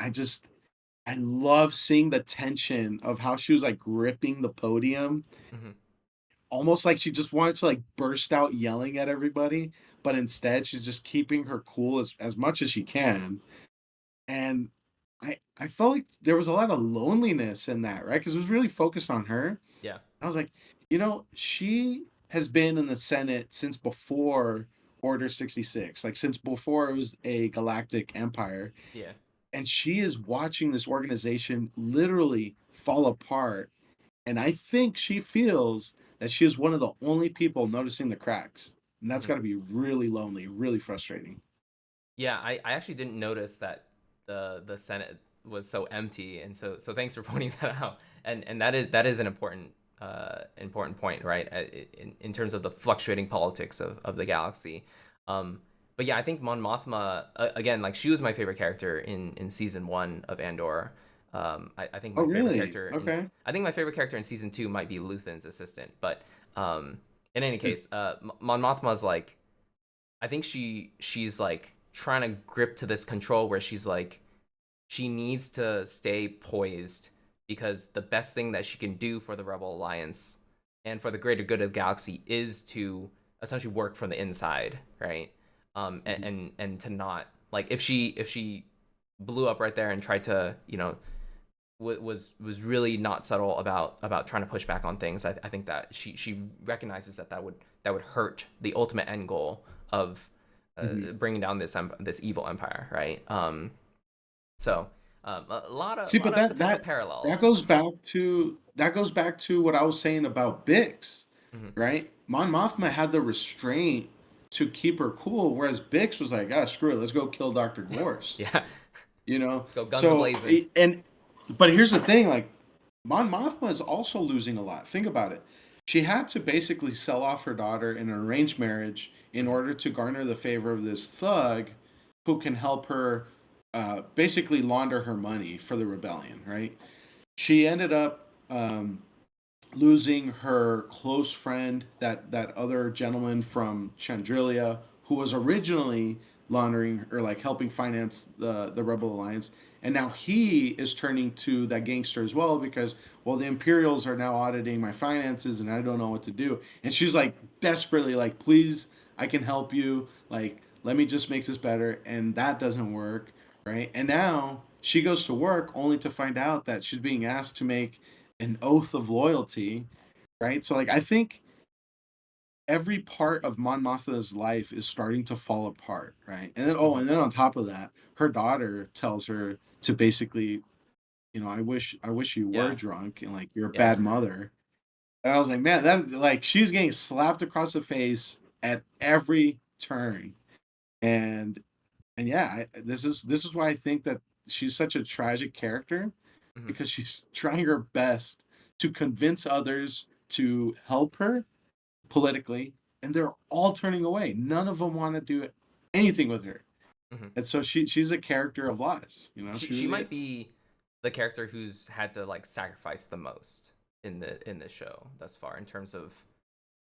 Speaker 2: I love seeing the tension of how she was like gripping the podium,
Speaker 1: Hmm.
Speaker 2: almost like she just wanted to like burst out yelling at everybody, but instead she's just keeping her cool as much as she can. And I felt like there was a lot of loneliness in that, right? Because it was really focused on her.
Speaker 1: Yeah.
Speaker 2: I was like, she has been in the Senate since before Order 66, like since before it was a galactic empire.
Speaker 1: Yeah.
Speaker 2: And she is watching this organization literally fall apart. And I think she feels that she is one of the only people noticing the cracks. And that's
Speaker 1: Hmm.
Speaker 2: got to be really lonely, really frustrating.
Speaker 1: Yeah, I actually didn't notice that the Senate was so empty, and so thanks for pointing that out. And that is an important point, right? In terms of the fluctuating politics of the galaxy. Um, but yeah, I think Mon Mothma, again, like she was my favorite character in season 1 of Andor. I think
Speaker 2: Oh,
Speaker 1: my favorite
Speaker 2: really?
Speaker 1: character in
Speaker 2: Okay.
Speaker 1: I think my favorite character in season 2 might be Luthen's assistant, but in any case, Mon Mothma's like I think she's like trying to grip to this control where she's like she needs to stay poised because the best thing that she can do for the Rebel Alliance and for the greater good of the galaxy is to essentially work from the inside, right? And to not like if she blew up right there and tried to was really not subtle about trying to push back on things. I think that she recognizes that would hurt the ultimate end goal of
Speaker 2: Mhm.
Speaker 1: bringing down this evil empire, right? So a lot of
Speaker 2: See,
Speaker 1: lot
Speaker 2: but
Speaker 1: of
Speaker 2: that
Speaker 1: potential
Speaker 2: that that
Speaker 1: parallels.
Speaker 2: goes back to what I was saying about Bix,
Speaker 1: Hmm.
Speaker 2: right? Mon Mothma had the restraint to keep her cool, whereas Bix was like, ah, screw it, let's go kill Dr. Gorst.
Speaker 1: Yeah,
Speaker 2: You know?
Speaker 1: let's go guns a
Speaker 2: So
Speaker 1: blazing.
Speaker 2: but here's the thing, like Mon Mothma is also losing a lot. Think about it. She had to basically sell off her daughter in an arranged marriage in
Speaker 1: Hmm.
Speaker 2: order to garner the favor of this thug who can help her basically launder her money for the rebellion, right? She ended up losing her close friend, that other gentleman from Chandrilia, who was originally laundering or like helping finance the Rebel Alliance, and now he is turning to that gangster as well because, well, the Imperials are now auditing my finances and I don't know what to do. And she's like desperately like, please, I can help you. Like, let me just make this better. And that doesn't work, right? And now she goes to work only to find out that she's being asked to make an oath of loyalty, right? So like I think every part of Mon Mothma's life is starting to fall apart, right? And then
Speaker 1: Hmm.
Speaker 2: and then on top of that, her daughter tells her to basically, I wish you were
Speaker 1: Yeah.
Speaker 2: drunk and like you're a
Speaker 1: Yeah.
Speaker 2: bad mother. And I was like, man, that like she's getting slapped across the face at every turn. And yeah, this is why I think that she's such a tragic character
Speaker 1: Hmm.
Speaker 2: because she's trying her best to convince others to help her politically, and they're all turning away. None of them want to do anything with her,
Speaker 1: Hmm.
Speaker 2: and so she's a character of loss. She
Speaker 1: She
Speaker 2: really
Speaker 1: might
Speaker 2: is.
Speaker 1: be the character who's had to like sacrifice the most in the show thus far in terms of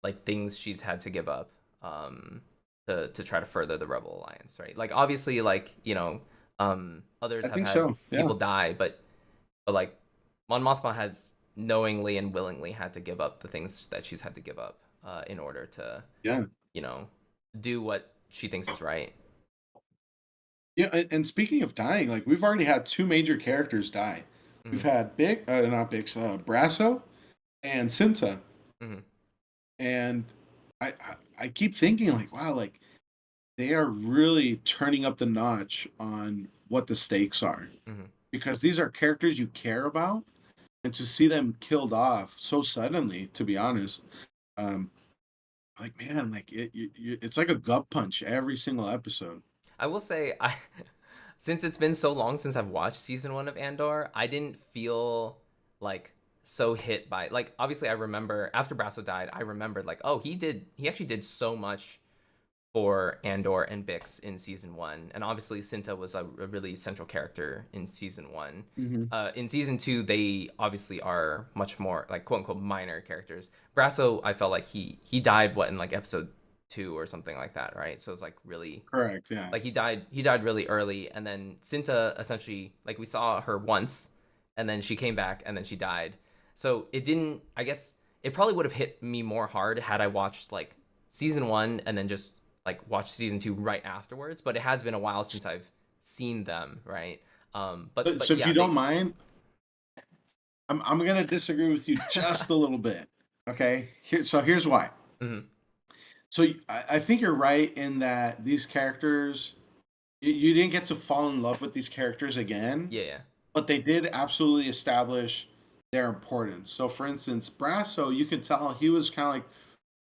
Speaker 1: like things she's had to give up um to try to further the Rebel Alliance, right? Like obviously like, others
Speaker 2: I
Speaker 1: have
Speaker 2: think
Speaker 1: had
Speaker 2: so. Yeah,
Speaker 1: people die, but like Mon Mothma has knowingly and willingly had to give up the things that she's had to give up in order to,
Speaker 2: yeah,
Speaker 1: you know, do what she thinks is right.
Speaker 2: yeah. And speaking of dying, like we've already had two major characters die. We've
Speaker 1: Hmm.
Speaker 2: had not Bix, Brasso and Cinta,
Speaker 1: Hmm.
Speaker 2: and I keep thinking like, wow, like they are really turning up the notch on what the stakes are
Speaker 1: Hmm.
Speaker 2: because these are characters you care about, and to see them killed off so suddenly, to be honest, um, like man, like it's like a gut punch every single episode.
Speaker 1: I will say I since it's been so long since I've watched season 1 of Andor, I didn't feel like so hit by like obviously I remember after Brasso died, I remembered like oh he actually did so much for Andor and Bix in season 1, and obviously Cinta was a really central character in season 1.
Speaker 2: Hmm.
Speaker 1: In season 2, they obviously are much more like quote unquote minor characters. Brasso, I felt like he died what in like episode 2 or something like that, right? So it's like really
Speaker 2: Correct. Yeah.
Speaker 1: like he died really early, and then Cinta essentially like we saw her once and then she came back and then she died. So it didn't, I guess it probably would have hit me more hard had I watched like season 1 and then just like watched season 2 right afterwards, but it has been a while since I've seen them, right? But
Speaker 2: So if
Speaker 1: yeah,
Speaker 2: you don't
Speaker 1: they
Speaker 2: mind, I'm gonna disagree with you just a little bit. Okay. Here's why.
Speaker 1: mhm.
Speaker 2: So I think you're right in that these characters, you didn't get to fall in love with these characters again,
Speaker 1: Yeah, yeah.
Speaker 2: but they did absolutely establish their importance. So, for instance, Brasso, you could tell he was kind of like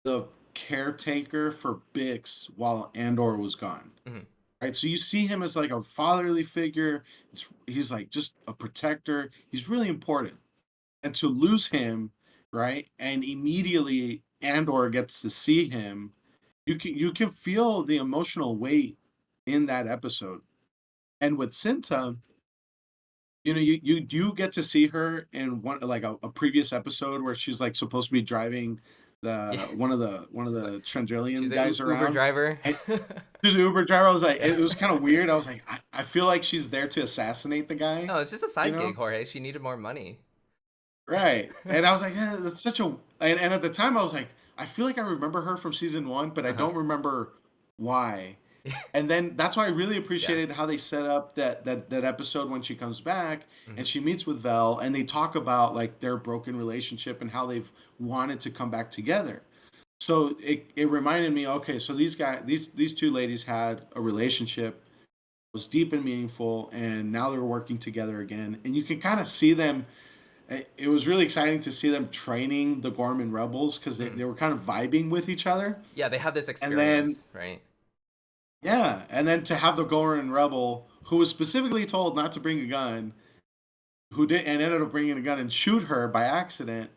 Speaker 2: the caretaker for Bix while Andor was gone.
Speaker 1: Mhm.
Speaker 2: Right. So you see him as like a fatherly figure. He's like just a protector. He's really important. And to lose him, right, and immediately Andor gets to see him, you can feel the emotional weight in that episode. And with Cinta, you do get to see her in one like a previous episode where she's like supposed to be driving
Speaker 1: Yeah.
Speaker 2: the one of
Speaker 1: She's like
Speaker 2: the
Speaker 1: she's
Speaker 2: Trandrillian
Speaker 1: a
Speaker 2: guys
Speaker 1: Uber
Speaker 2: around.
Speaker 1: driver.
Speaker 2: And she's an Uber driver. I was like, it was kind of weird. I was like, I feel like she's there to assassinate the guy,
Speaker 1: No, it's just a
Speaker 2: you
Speaker 1: side gig,
Speaker 2: know?
Speaker 1: Jorge. She needed more money.
Speaker 2: Right. And I was like, that's such a and at the time I was like, I feel like I remember her from season one, but I
Speaker 1: Uh-huh.
Speaker 2: don't remember why. And then that's why I really
Speaker 1: Yeah.
Speaker 2: appreciated how they set up that episode when she comes back and
Speaker 1: Hmm.
Speaker 2: she meets with Vel and they talk about like their broken relationship and how they've wanted to come back together. So it reminded me, okay, so these two ladies had a relationship, was deep and meaningful, and now they're working together again. And you can kind of see them. It was really exciting to see them training the Gorman rebels because they,
Speaker 1: Hmm.
Speaker 2: they were kind of vibing with each other.
Speaker 1: Yeah, they have this
Speaker 2: And then
Speaker 1: experience, right?
Speaker 2: yeah, and then to have the Gorman rebel who was specifically told not to bring a gun, who did and ended up bringing a gun and shoot her by accident.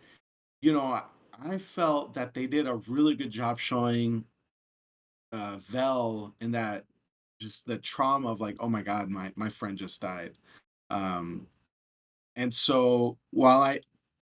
Speaker 2: You know, I felt that they did a really good job showing Vel in that just the trauma of like, oh my god, my friend just died. Um, and so while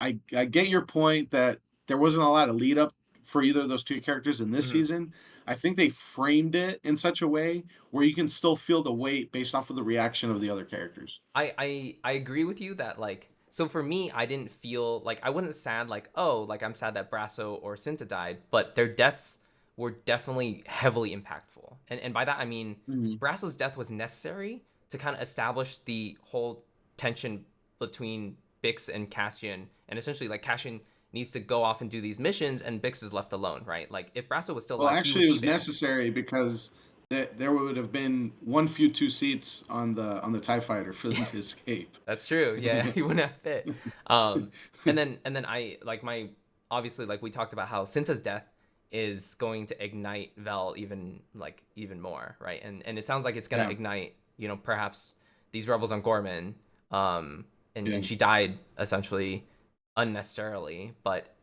Speaker 2: I get your point that there wasn't a lot of lead up for either of those two characters in this
Speaker 1: Hmm.
Speaker 2: season, I think they framed it in such a way where you can still feel the weight based off of the reaction of the other characters.
Speaker 1: I agree with you that like so for me I didn't feel like I wasn't sad like oh like I'm sad that Brasso or Cinta died, but their deaths were definitely heavily impactful. And by that I mean
Speaker 2: Mhm.
Speaker 1: Brasso's death was necessary to kind of establish the whole tension between Bix and Cassian, and essentially like Cassian needs to go off and do these missions and Bix is left alone, right? Like if Brasso was still
Speaker 2: Well,
Speaker 1: alive, he
Speaker 2: actually,
Speaker 1: would
Speaker 2: it
Speaker 1: be
Speaker 2: was
Speaker 1: there.
Speaker 2: necessary because there would have been one few two seats on the Tie Fighter for them to escape.
Speaker 1: That's true. Yeah, he wouldn't have fit. Um, and then I like my obviously like we talked about how Cinta's death is going to ignite Vel even more, right? And it sounds like it's gonna
Speaker 2: Yeah,
Speaker 1: ignite perhaps these rebels on Gorman. And
Speaker 2: yeah.
Speaker 1: she died essentially unnecessarily, but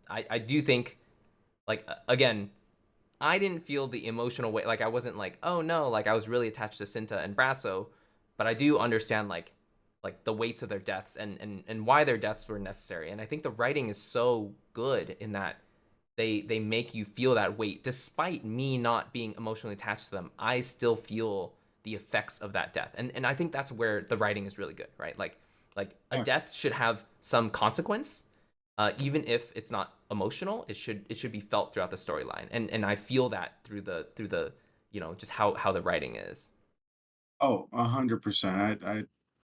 Speaker 1: I do think like again I didn't feel the emotional weight. Like I wasn't like, oh no, like I was really attached to Cinta and Brasso, but I do understand like the weights of their deaths and why their deaths were necessary. And I think the writing is so good in that they make you feel that weight, despite me not being emotionally attached to them. I still feel the effects of that death, and I think that's where the writing is really good, right? Like a
Speaker 2: Yeah.
Speaker 1: death should have some consequence, even if it's not emotional. It should be felt throughout the storyline, and I feel that through the just how the writing is.
Speaker 2: Oh, 100%.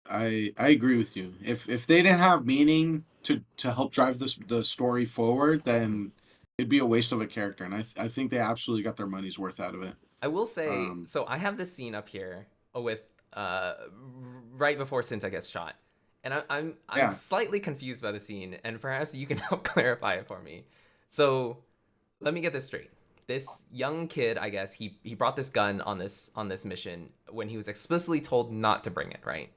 Speaker 2: I agree with you. If they didn't have meaning to help drive the story forward,
Speaker 1: Mhm.
Speaker 2: then it'd be a waste of a character. And I think they absolutely got their money's worth out of it.
Speaker 1: I will say,
Speaker 2: Um,
Speaker 1: so I have this scene up here with right before Cinta gets shot, and I'm
Speaker 2: yeah,
Speaker 1: slightly confused by the scene, and perhaps you can help clarify it for me. So let me get this straight. This young kid, I guess, he brought this gun on this mission when he was explicitly told not to bring it, right?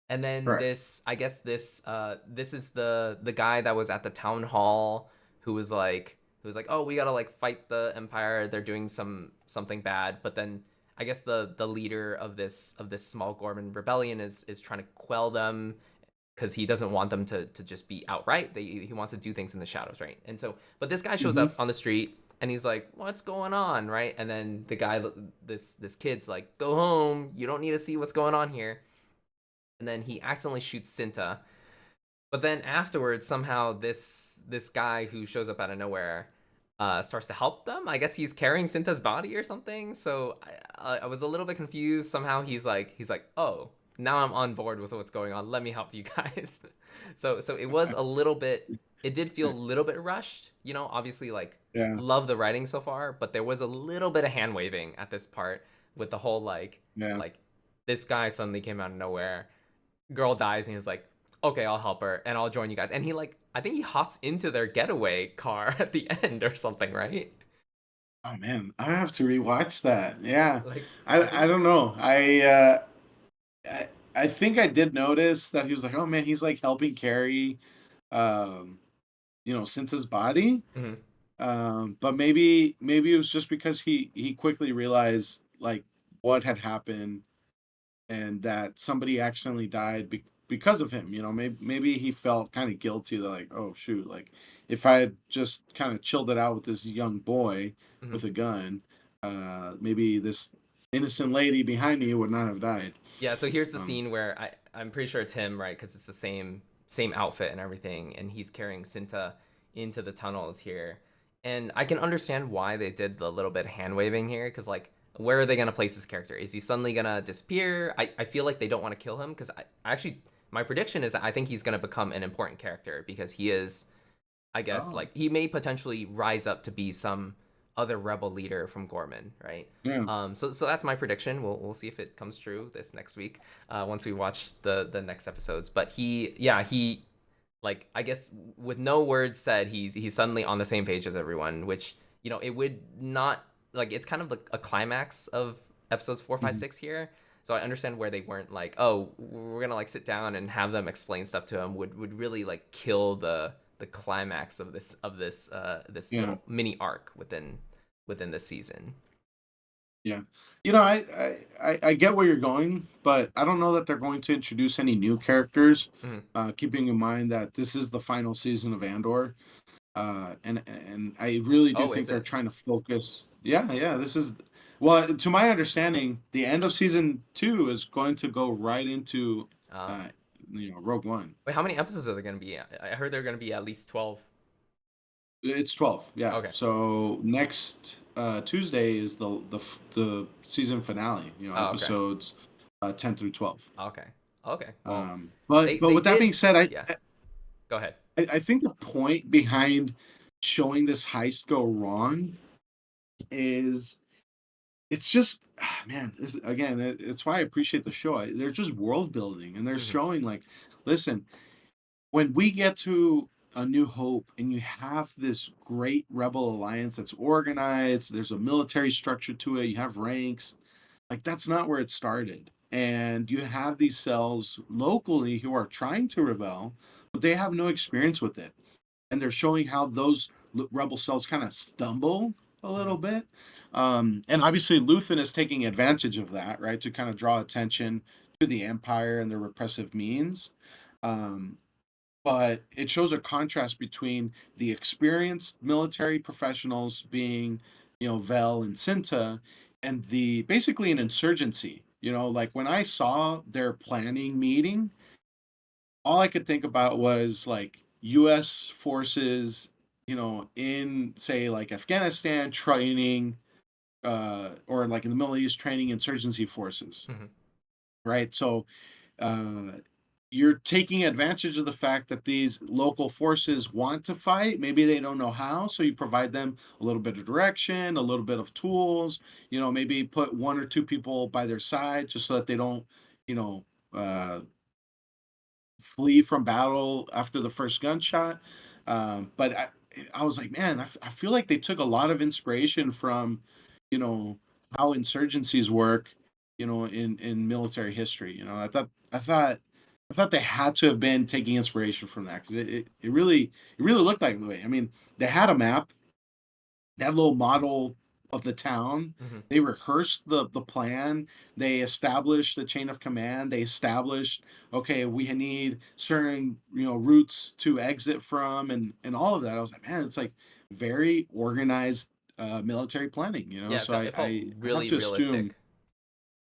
Speaker 1: And then
Speaker 2: correct.
Speaker 1: I guess this is the guy that was at the town hall who was like, oh, we gotta like fight the Empire. They're doing something bad. But then I guess the leader of this small Gorman rebellion is trying to quell them because he doesn't want them to just be outright. He wants to do things in the shadows, right? And so, but this guy shows
Speaker 2: Hmm.
Speaker 1: up on the street and he's like, "What's going on?" Right? And then the guy, this kid's like, "Go home. You don't need to see what's going on here." And then he accidentally shoots Cinta. But then afterwards, somehow this guy who shows up out of nowhere starts to help them. I guess he's carrying Cinta's body or something. So I was a little bit confused. Somehow he's like, oh, now I'm on board with what's going on. Let me help you guys. So it was a little bit. It did feel a little bit rushed. Obviously like
Speaker 2: Yeah,
Speaker 1: love the writing so far, but there was a little bit of hand waving at this part with the whole
Speaker 2: yeah.
Speaker 1: like this guy suddenly came out of nowhere, girl dies, and he's like, okay, I'll help her and I'll join you guys. And he like, I think he hops into their getaway car at the end or something, right?
Speaker 2: Oh man, I have to rewatch that. Yeah,
Speaker 1: Like, I
Speaker 2: I
Speaker 1: think.
Speaker 2: don't know. I I think I did notice that he was like, oh man, he's like helping carry, um, Cinta's body.
Speaker 1: Mhm.
Speaker 2: But maybe it was just because he quickly realized like what had happened and that somebody accidentally died because of him. Maybe he felt kind of guilty that like, oh shoot, like if I had just kind of chilled it out with this young boy
Speaker 1: Mhm.
Speaker 2: with a gun, maybe this innocent lady behind me would not have died.
Speaker 1: Yeah, so here's the
Speaker 2: Um,
Speaker 1: scene where I'm pretty sure it's him, right? Because it's the same outfit and everything, and he's carrying Cinta into the tunnels here. And I can understand why they did the little bit of hand waving here, because like, where are they gonna place this character? Is he suddenly gonna disappear? I feel like they don't want to kill him because I actually my prediction is that I think he's gonna become an important character because he is, I guess,
Speaker 2: oh
Speaker 1: like he may potentially rise up to be some other rebel leader from Gorman, right?
Speaker 2: yeah,
Speaker 1: So that's my prediction. We'll see if it comes true this next week, once we watch the next episodes. But he like I guess with no words said, he's suddenly on the same page as everyone, which it would not like it's kind of like a climax of episodes 4, 5,
Speaker 2: mhm,
Speaker 1: 6 here. So I understand where they weren't like, oh, we're gonna like sit down and have them explain stuff to him would really like kill the climax of this
Speaker 2: yeah.
Speaker 1: little mini arc within the season.
Speaker 2: Yeah. I get where you're going, but I don't know that they're going to introduce any new characters,
Speaker 1: Mhm.
Speaker 2: keeping in mind that this is the final season of Andor. And I really do
Speaker 1: Oh,
Speaker 2: think
Speaker 1: is
Speaker 2: they're
Speaker 1: it?
Speaker 2: trying to focus. Yeah, yeah. This is well, to my understanding, the end of season two is going to go right into,
Speaker 1: Uh,
Speaker 2: uh, Rogue One.
Speaker 1: Wait, how many episodes are there going to be? I heard they're going to be at least 12.
Speaker 2: It's 12. Yeah.
Speaker 1: Okay.
Speaker 2: So next Tuesday is the season finale.
Speaker 1: Oh, okay.
Speaker 2: Episodes 10 through 12.
Speaker 1: Okay. Okay. Well,
Speaker 2: But
Speaker 1: they
Speaker 2: with that being
Speaker 1: did.
Speaker 2: said,
Speaker 1: Yeah. Go ahead.
Speaker 2: I think the point behind showing this heist go wrong is it's just man, again, it's why I appreciate the show. They're just world building, and they're
Speaker 1: Hmm.
Speaker 2: showing like, listen, when we get to A New Hope and you have this great rebel alliance that's organized, there's a military structure to it, you have ranks, like that's not where it started. And you have these cells locally who are trying to rebel, but they have no experience with it. And they're showing how those rebel cells kind of stumble a
Speaker 1: Hmm.
Speaker 2: little bit. And obviously, Luthen is taking advantage of that, right, to kind of draw attention to the Empire and their repressive means. Um, but it shows a contrast between the experienced military professionals being, Vel and Cinta, and the basically an insurgency. Like when I saw their planning meeting, all I could think about was like US forces, in say like Afghanistan training, or like in the Middle East training insurgency forces,
Speaker 1: Hmm.
Speaker 2: right? So uh, you're taking advantage of the fact that these local forces want to fight. Maybe they don't know how, so you provide them a little bit of direction, a little bit of tools. Maybe put one or two people by their side just so that they don't, you know, uh, flee from battle after the first gunshot. But I was like, man, I feel like they took a lot of inspiration from, you know, how insurgencies work, in military history. I thought they had to have been taking inspiration from that because it really looked like the way. I mean, they had a map, that little model of the town.
Speaker 1: Hmm.
Speaker 2: They rehearsed the plan. They established the chain of command. They established, okay, we need certain routes to exit from, and all of that. I was like, man, it's like very organized military planning.
Speaker 1: Yeah,
Speaker 2: So
Speaker 1: it felt
Speaker 2: I have
Speaker 1: really
Speaker 2: to assume,
Speaker 1: realistic.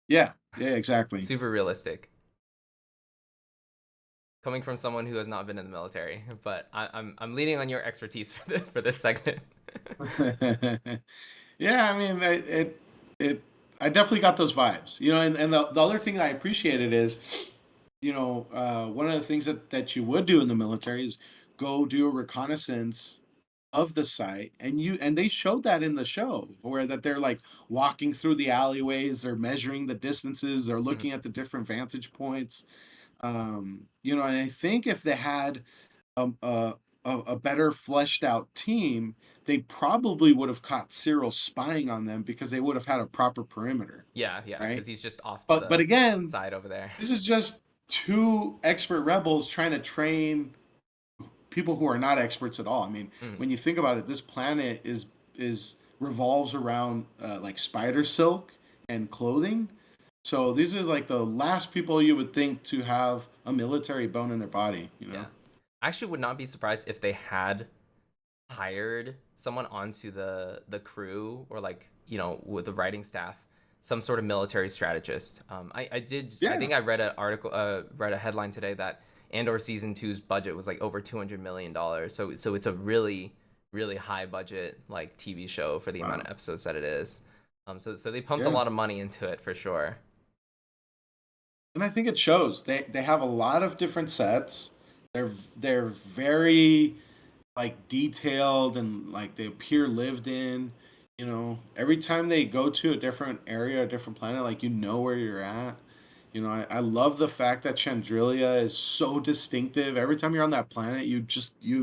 Speaker 2: yeah, yeah, exactly.
Speaker 1: Super realistic. Coming from someone who has not been in the military, but I'm leaning on your expertise for this segment.
Speaker 2: Yeah, I mean, it I definitely got those vibes. And the other thing that I appreciated is, one of the things that you would do in the military is go do a reconnaissance of the site, and they showed that in the show where that they're like walking through the alleyways, they're measuring the distances, they're
Speaker 1: Hmm.
Speaker 2: looking at the different vantage points. And I think if they had a, a better fleshed out team, they probably would have caught Cyril spying on them because they would have had a proper perimeter,
Speaker 1: Yeah, yeah, because
Speaker 2: right?
Speaker 1: he's just off to
Speaker 2: But
Speaker 1: the
Speaker 2: again,
Speaker 1: side over there.
Speaker 2: this is just two expert rebels trying to train people who are not experts at all. I mean,
Speaker 1: Mm.
Speaker 2: when you think about it, this planet is revolves around like spider silk and clothing. So these are like the last people you would think to have a military bone in their body.
Speaker 1: Yeah, I actually would not be surprised if they had hired someone onto the crew or like with the writing staff, some sort of military strategist. I
Speaker 2: Yeah,
Speaker 1: think I read an article, read a headline today that Andor season two's budget was like over $200 million. So it's a really high budget like TV show for the amount
Speaker 2: wow,
Speaker 1: of episodes that it is. So they pumped a
Speaker 2: yeah.
Speaker 1: lot of money into it for sure.
Speaker 2: And I think it shows. They have a lot of different sets. They're very like detailed and like they appear lived in. Every time they go to a different area, a different planet, like where you're at. I love the fact that Chandrilia is so distinctive. Every time you're on that planet, you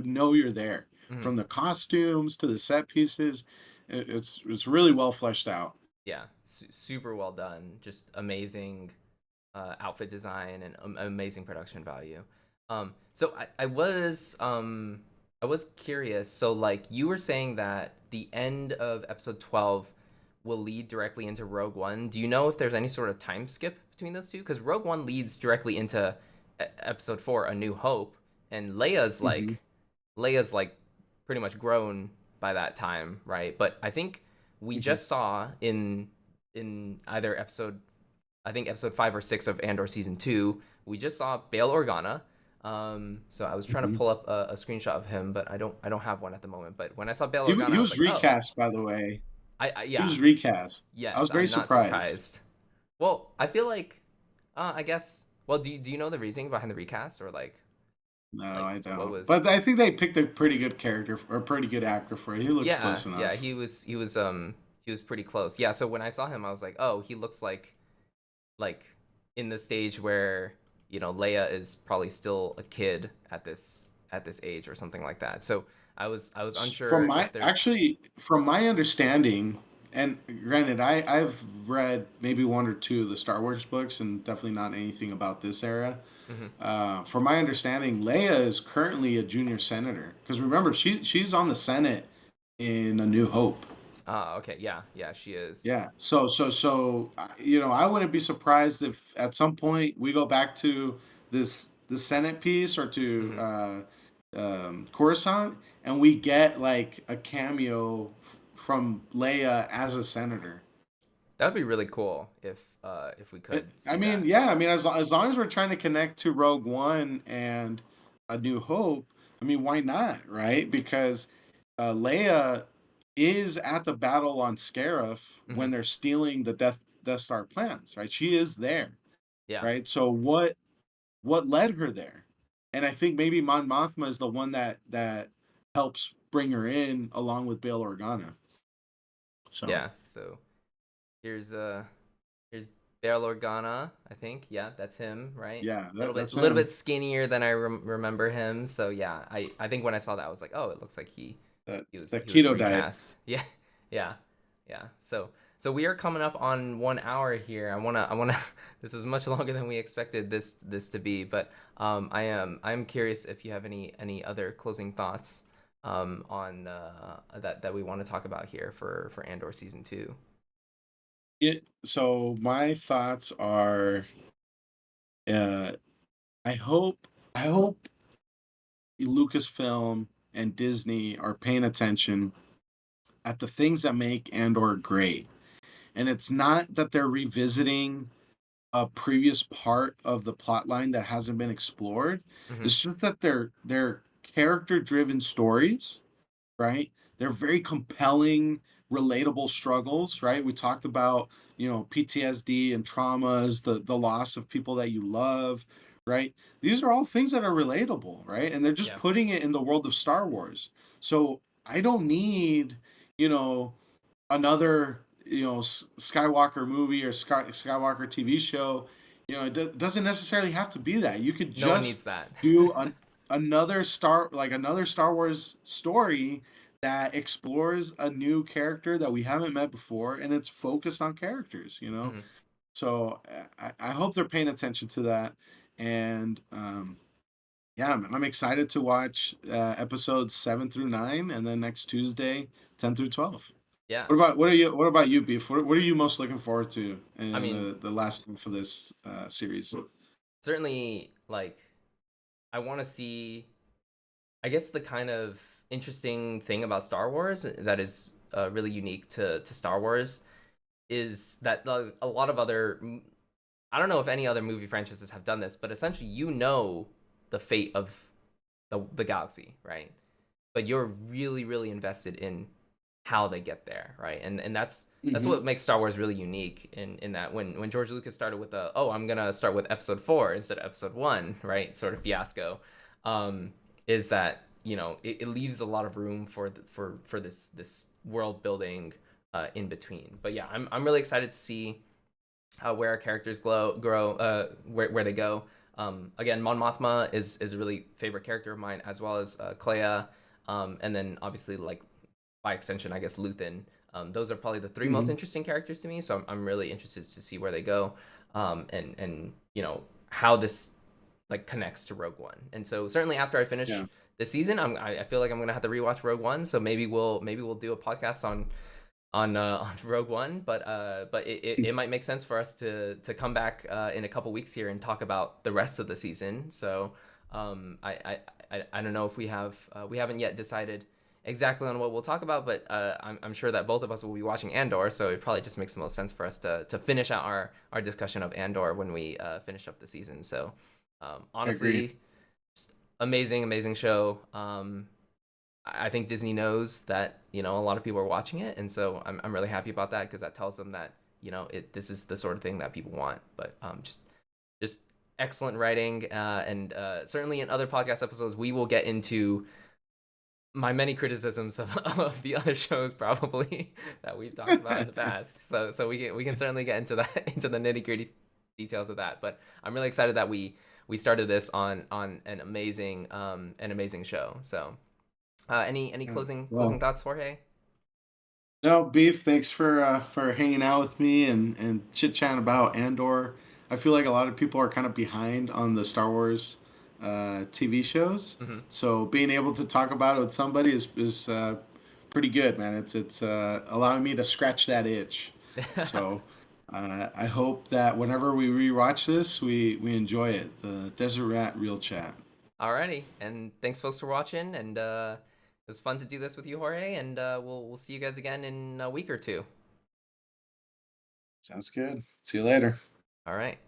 Speaker 2: know you're there.
Speaker 1: Mhm.
Speaker 2: From the costumes to the set pieces, it's really well fleshed out.
Speaker 1: Yeah, super well done. Just amazing outfit design and amazing production value. So I was curious. So like you were saying that the end of episode 12 will lead directly into Rogue One. Do you know if there's any sort of time skip between those two? Because Rogue One leads directly into episode 4, A New Hope, and Leia's like pretty much grown by that time, right? But I think we
Speaker 2: Mhm.
Speaker 1: just saw in either episode, I think episode 5 or 6 of Andor season 2, we just saw Bail Organa. So I was trying to
Speaker 2: Mhm.
Speaker 1: pull up a screenshot of him, but I don't have one at the moment. But when I saw Bail
Speaker 2: He
Speaker 1: Organa, I was
Speaker 2: was
Speaker 1: like, oh,
Speaker 2: recast, by the way. He
Speaker 1: yeah,
Speaker 2: was recast. I
Speaker 1: yes,
Speaker 2: was very
Speaker 1: I'm not
Speaker 2: surprised.
Speaker 1: surprised. Well, I feel like, I guess. Well, do you know the reasoning behind the recast, or
Speaker 2: No,
Speaker 1: like
Speaker 2: I
Speaker 1: what
Speaker 2: don't.
Speaker 1: was?
Speaker 2: But I think they picked a pretty good character or a pretty good actor for it. He looks
Speaker 1: Yeah,
Speaker 2: close
Speaker 1: yeah,
Speaker 2: enough.
Speaker 1: he was pretty close. Yeah, so when I saw him, I was like, oh, he looks like in the stage where Leia is probably still a kid at this age or something like that. So I was
Speaker 2: From
Speaker 1: unsure
Speaker 2: my
Speaker 1: if there's.
Speaker 2: actually, from my understanding, and granted, I've read maybe one or two of the Star Wars books, and definitely not anything about this era.
Speaker 1: Mhm.
Speaker 2: From my understanding, Leia is currently a junior senator because remember she's on the Senate in A New Hope.
Speaker 1: Ah, okay, yeah, yeah, she is.
Speaker 2: Yeah. I wouldn't be surprised if at some point we go back to the Senate piece or to
Speaker 1: Hmm.
Speaker 2: Coruscant, and we get like a cameo from Leia as a senator.
Speaker 1: That would be really cool if we could
Speaker 2: I
Speaker 1: see
Speaker 2: mean,
Speaker 1: that.
Speaker 2: yeah. I mean, as long as we're trying to connect to Rogue One and A New Hope, I mean, why not, right? Because Leia is at the battle on Scarif
Speaker 1: Hmm.
Speaker 2: when they're stealing the Death Star plans, right? She is there,
Speaker 1: Yeah,
Speaker 2: right? So what led her there? And I think maybe Mon Mothma is the one that helps bring her in along with Bail Organa. So
Speaker 1: yeah. So here's Bail Organa, I think. Yeah, that's him, right?
Speaker 2: yeah,
Speaker 1: Little bit
Speaker 2: that's
Speaker 1: little
Speaker 2: him.
Speaker 1: bit skinnier than I remember him. So yeah, I think when I saw that, I was like, oh, it looks like he
Speaker 2: That
Speaker 1: he was
Speaker 2: that
Speaker 1: he was
Speaker 2: keto diet.
Speaker 1: recast. Yeah, yeah, yeah. So we are coming up on 1 hour here. I wanna. This is much longer than we expected this to be, but I'm curious if you have any other closing thoughts on that we want to talk about here for Andor season 2.
Speaker 2: So my thoughts are, uh, I hope Lucasfilm and Disney are paying attention at the things that make Andor great. And it's not that they're revisiting a previous part of the plot line that hasn't been explored.
Speaker 1: Hmm.
Speaker 2: It's just that they're character driven stories, right? They're very compelling, relatable struggles, right? We talked about, PTSD and traumas, the loss of people that you love, right? These are all things that are relatable, right? And they're just
Speaker 1: Yeah.
Speaker 2: putting it in the world of Star Wars. So I don't need, you know, another, Skywalker movie or Skywalker TV show. It doesn't necessarily have to be that. You could
Speaker 1: No one
Speaker 2: just
Speaker 1: needs that.
Speaker 2: do another Star Wars story that explores a new character that we haven't met before, and it's focused on characters.
Speaker 1: Hmm.
Speaker 2: So I hope they're paying attention to that, and yeah, I'm excited to watch episodes 7 through 9, and then next Tuesday 10 through 12.
Speaker 1: Yeah.
Speaker 2: What about you, Beef? What are you most looking forward to
Speaker 1: I
Speaker 2: in
Speaker 1: mean,
Speaker 2: the last half of this series?
Speaker 1: certainly, I want to see, I guess, the kind of interesting thing about Star Wars that is really unique to Star Wars is that a lot of I don't know if any other movie franchises have done this, but essentially, the fate of the galaxy, right? But you're really, really invested in how they get there, right? And that's
Speaker 2: Hmm.
Speaker 1: what makes Star Wars really unique in that when George Lucas started with I'm gonna start with episode 4 instead of episode 1, right? Sort of fiasco, is that it leaves a lot of room for this world building in between. But yeah, I'm really excited to see where our characters grow, where they go. Again, Mon Mothma is a really favorite character of mine, as well as Clea, and then obviously, like, by extension, I guess Luthen. Those are probably the three most
Speaker 2: Hmm.
Speaker 1: interesting characters to me. So I'm really interested to see where they go, and how this like connects to Rogue One. And so certainly after I finish
Speaker 2: Yeah.
Speaker 1: this season, I feel like I'm gonna have to rewatch Rogue One. So maybe we'll do a podcast on Rogue One, but it might make sense for us to come back in a couple weeks here and talk about the rest of the season. So I don't know if we haven't yet decided exactly on what we'll talk about, but I'm sure that both of us will be watching Andor, so it probably just makes the most sense for us to finish out our discussion of Andor when we finish up the season. So
Speaker 2: Agreed.
Speaker 1: honestly, just amazing, amazing show. I think Disney knows that a lot of people are watching it, and so I'm really happy about that because that tells them that this is the sort of thing that people want. But just excellent writing, and certainly in other podcast episodes we will get into my many criticisms of the other shows probably that we've talked about in the past. So we can certainly get into that into the nitty gritty details of that. But I'm really excited that we started this on an amazing show. So any
Speaker 2: Yeah.
Speaker 1: closing
Speaker 2: Well,
Speaker 1: thoughts, Jorge?
Speaker 2: no, Beef, thanks for hanging out with me and chit chatting about Andor. I feel like a lot of people are kind of behind on the Star Wars TV shows,
Speaker 1: Hmm.
Speaker 2: so being able to talk about it with somebody is pretty good, man. It's allowing me to scratch that itch. So I hope that whenever we rewatch this, we enjoy it. The Desert Rat Real Chat.
Speaker 1: Alrighty, and thanks folks for watching, and it was fun to do this with you, Jorge, and we'll see you guys again in a week or two.
Speaker 2: Sounds good. See you later.
Speaker 1: All right.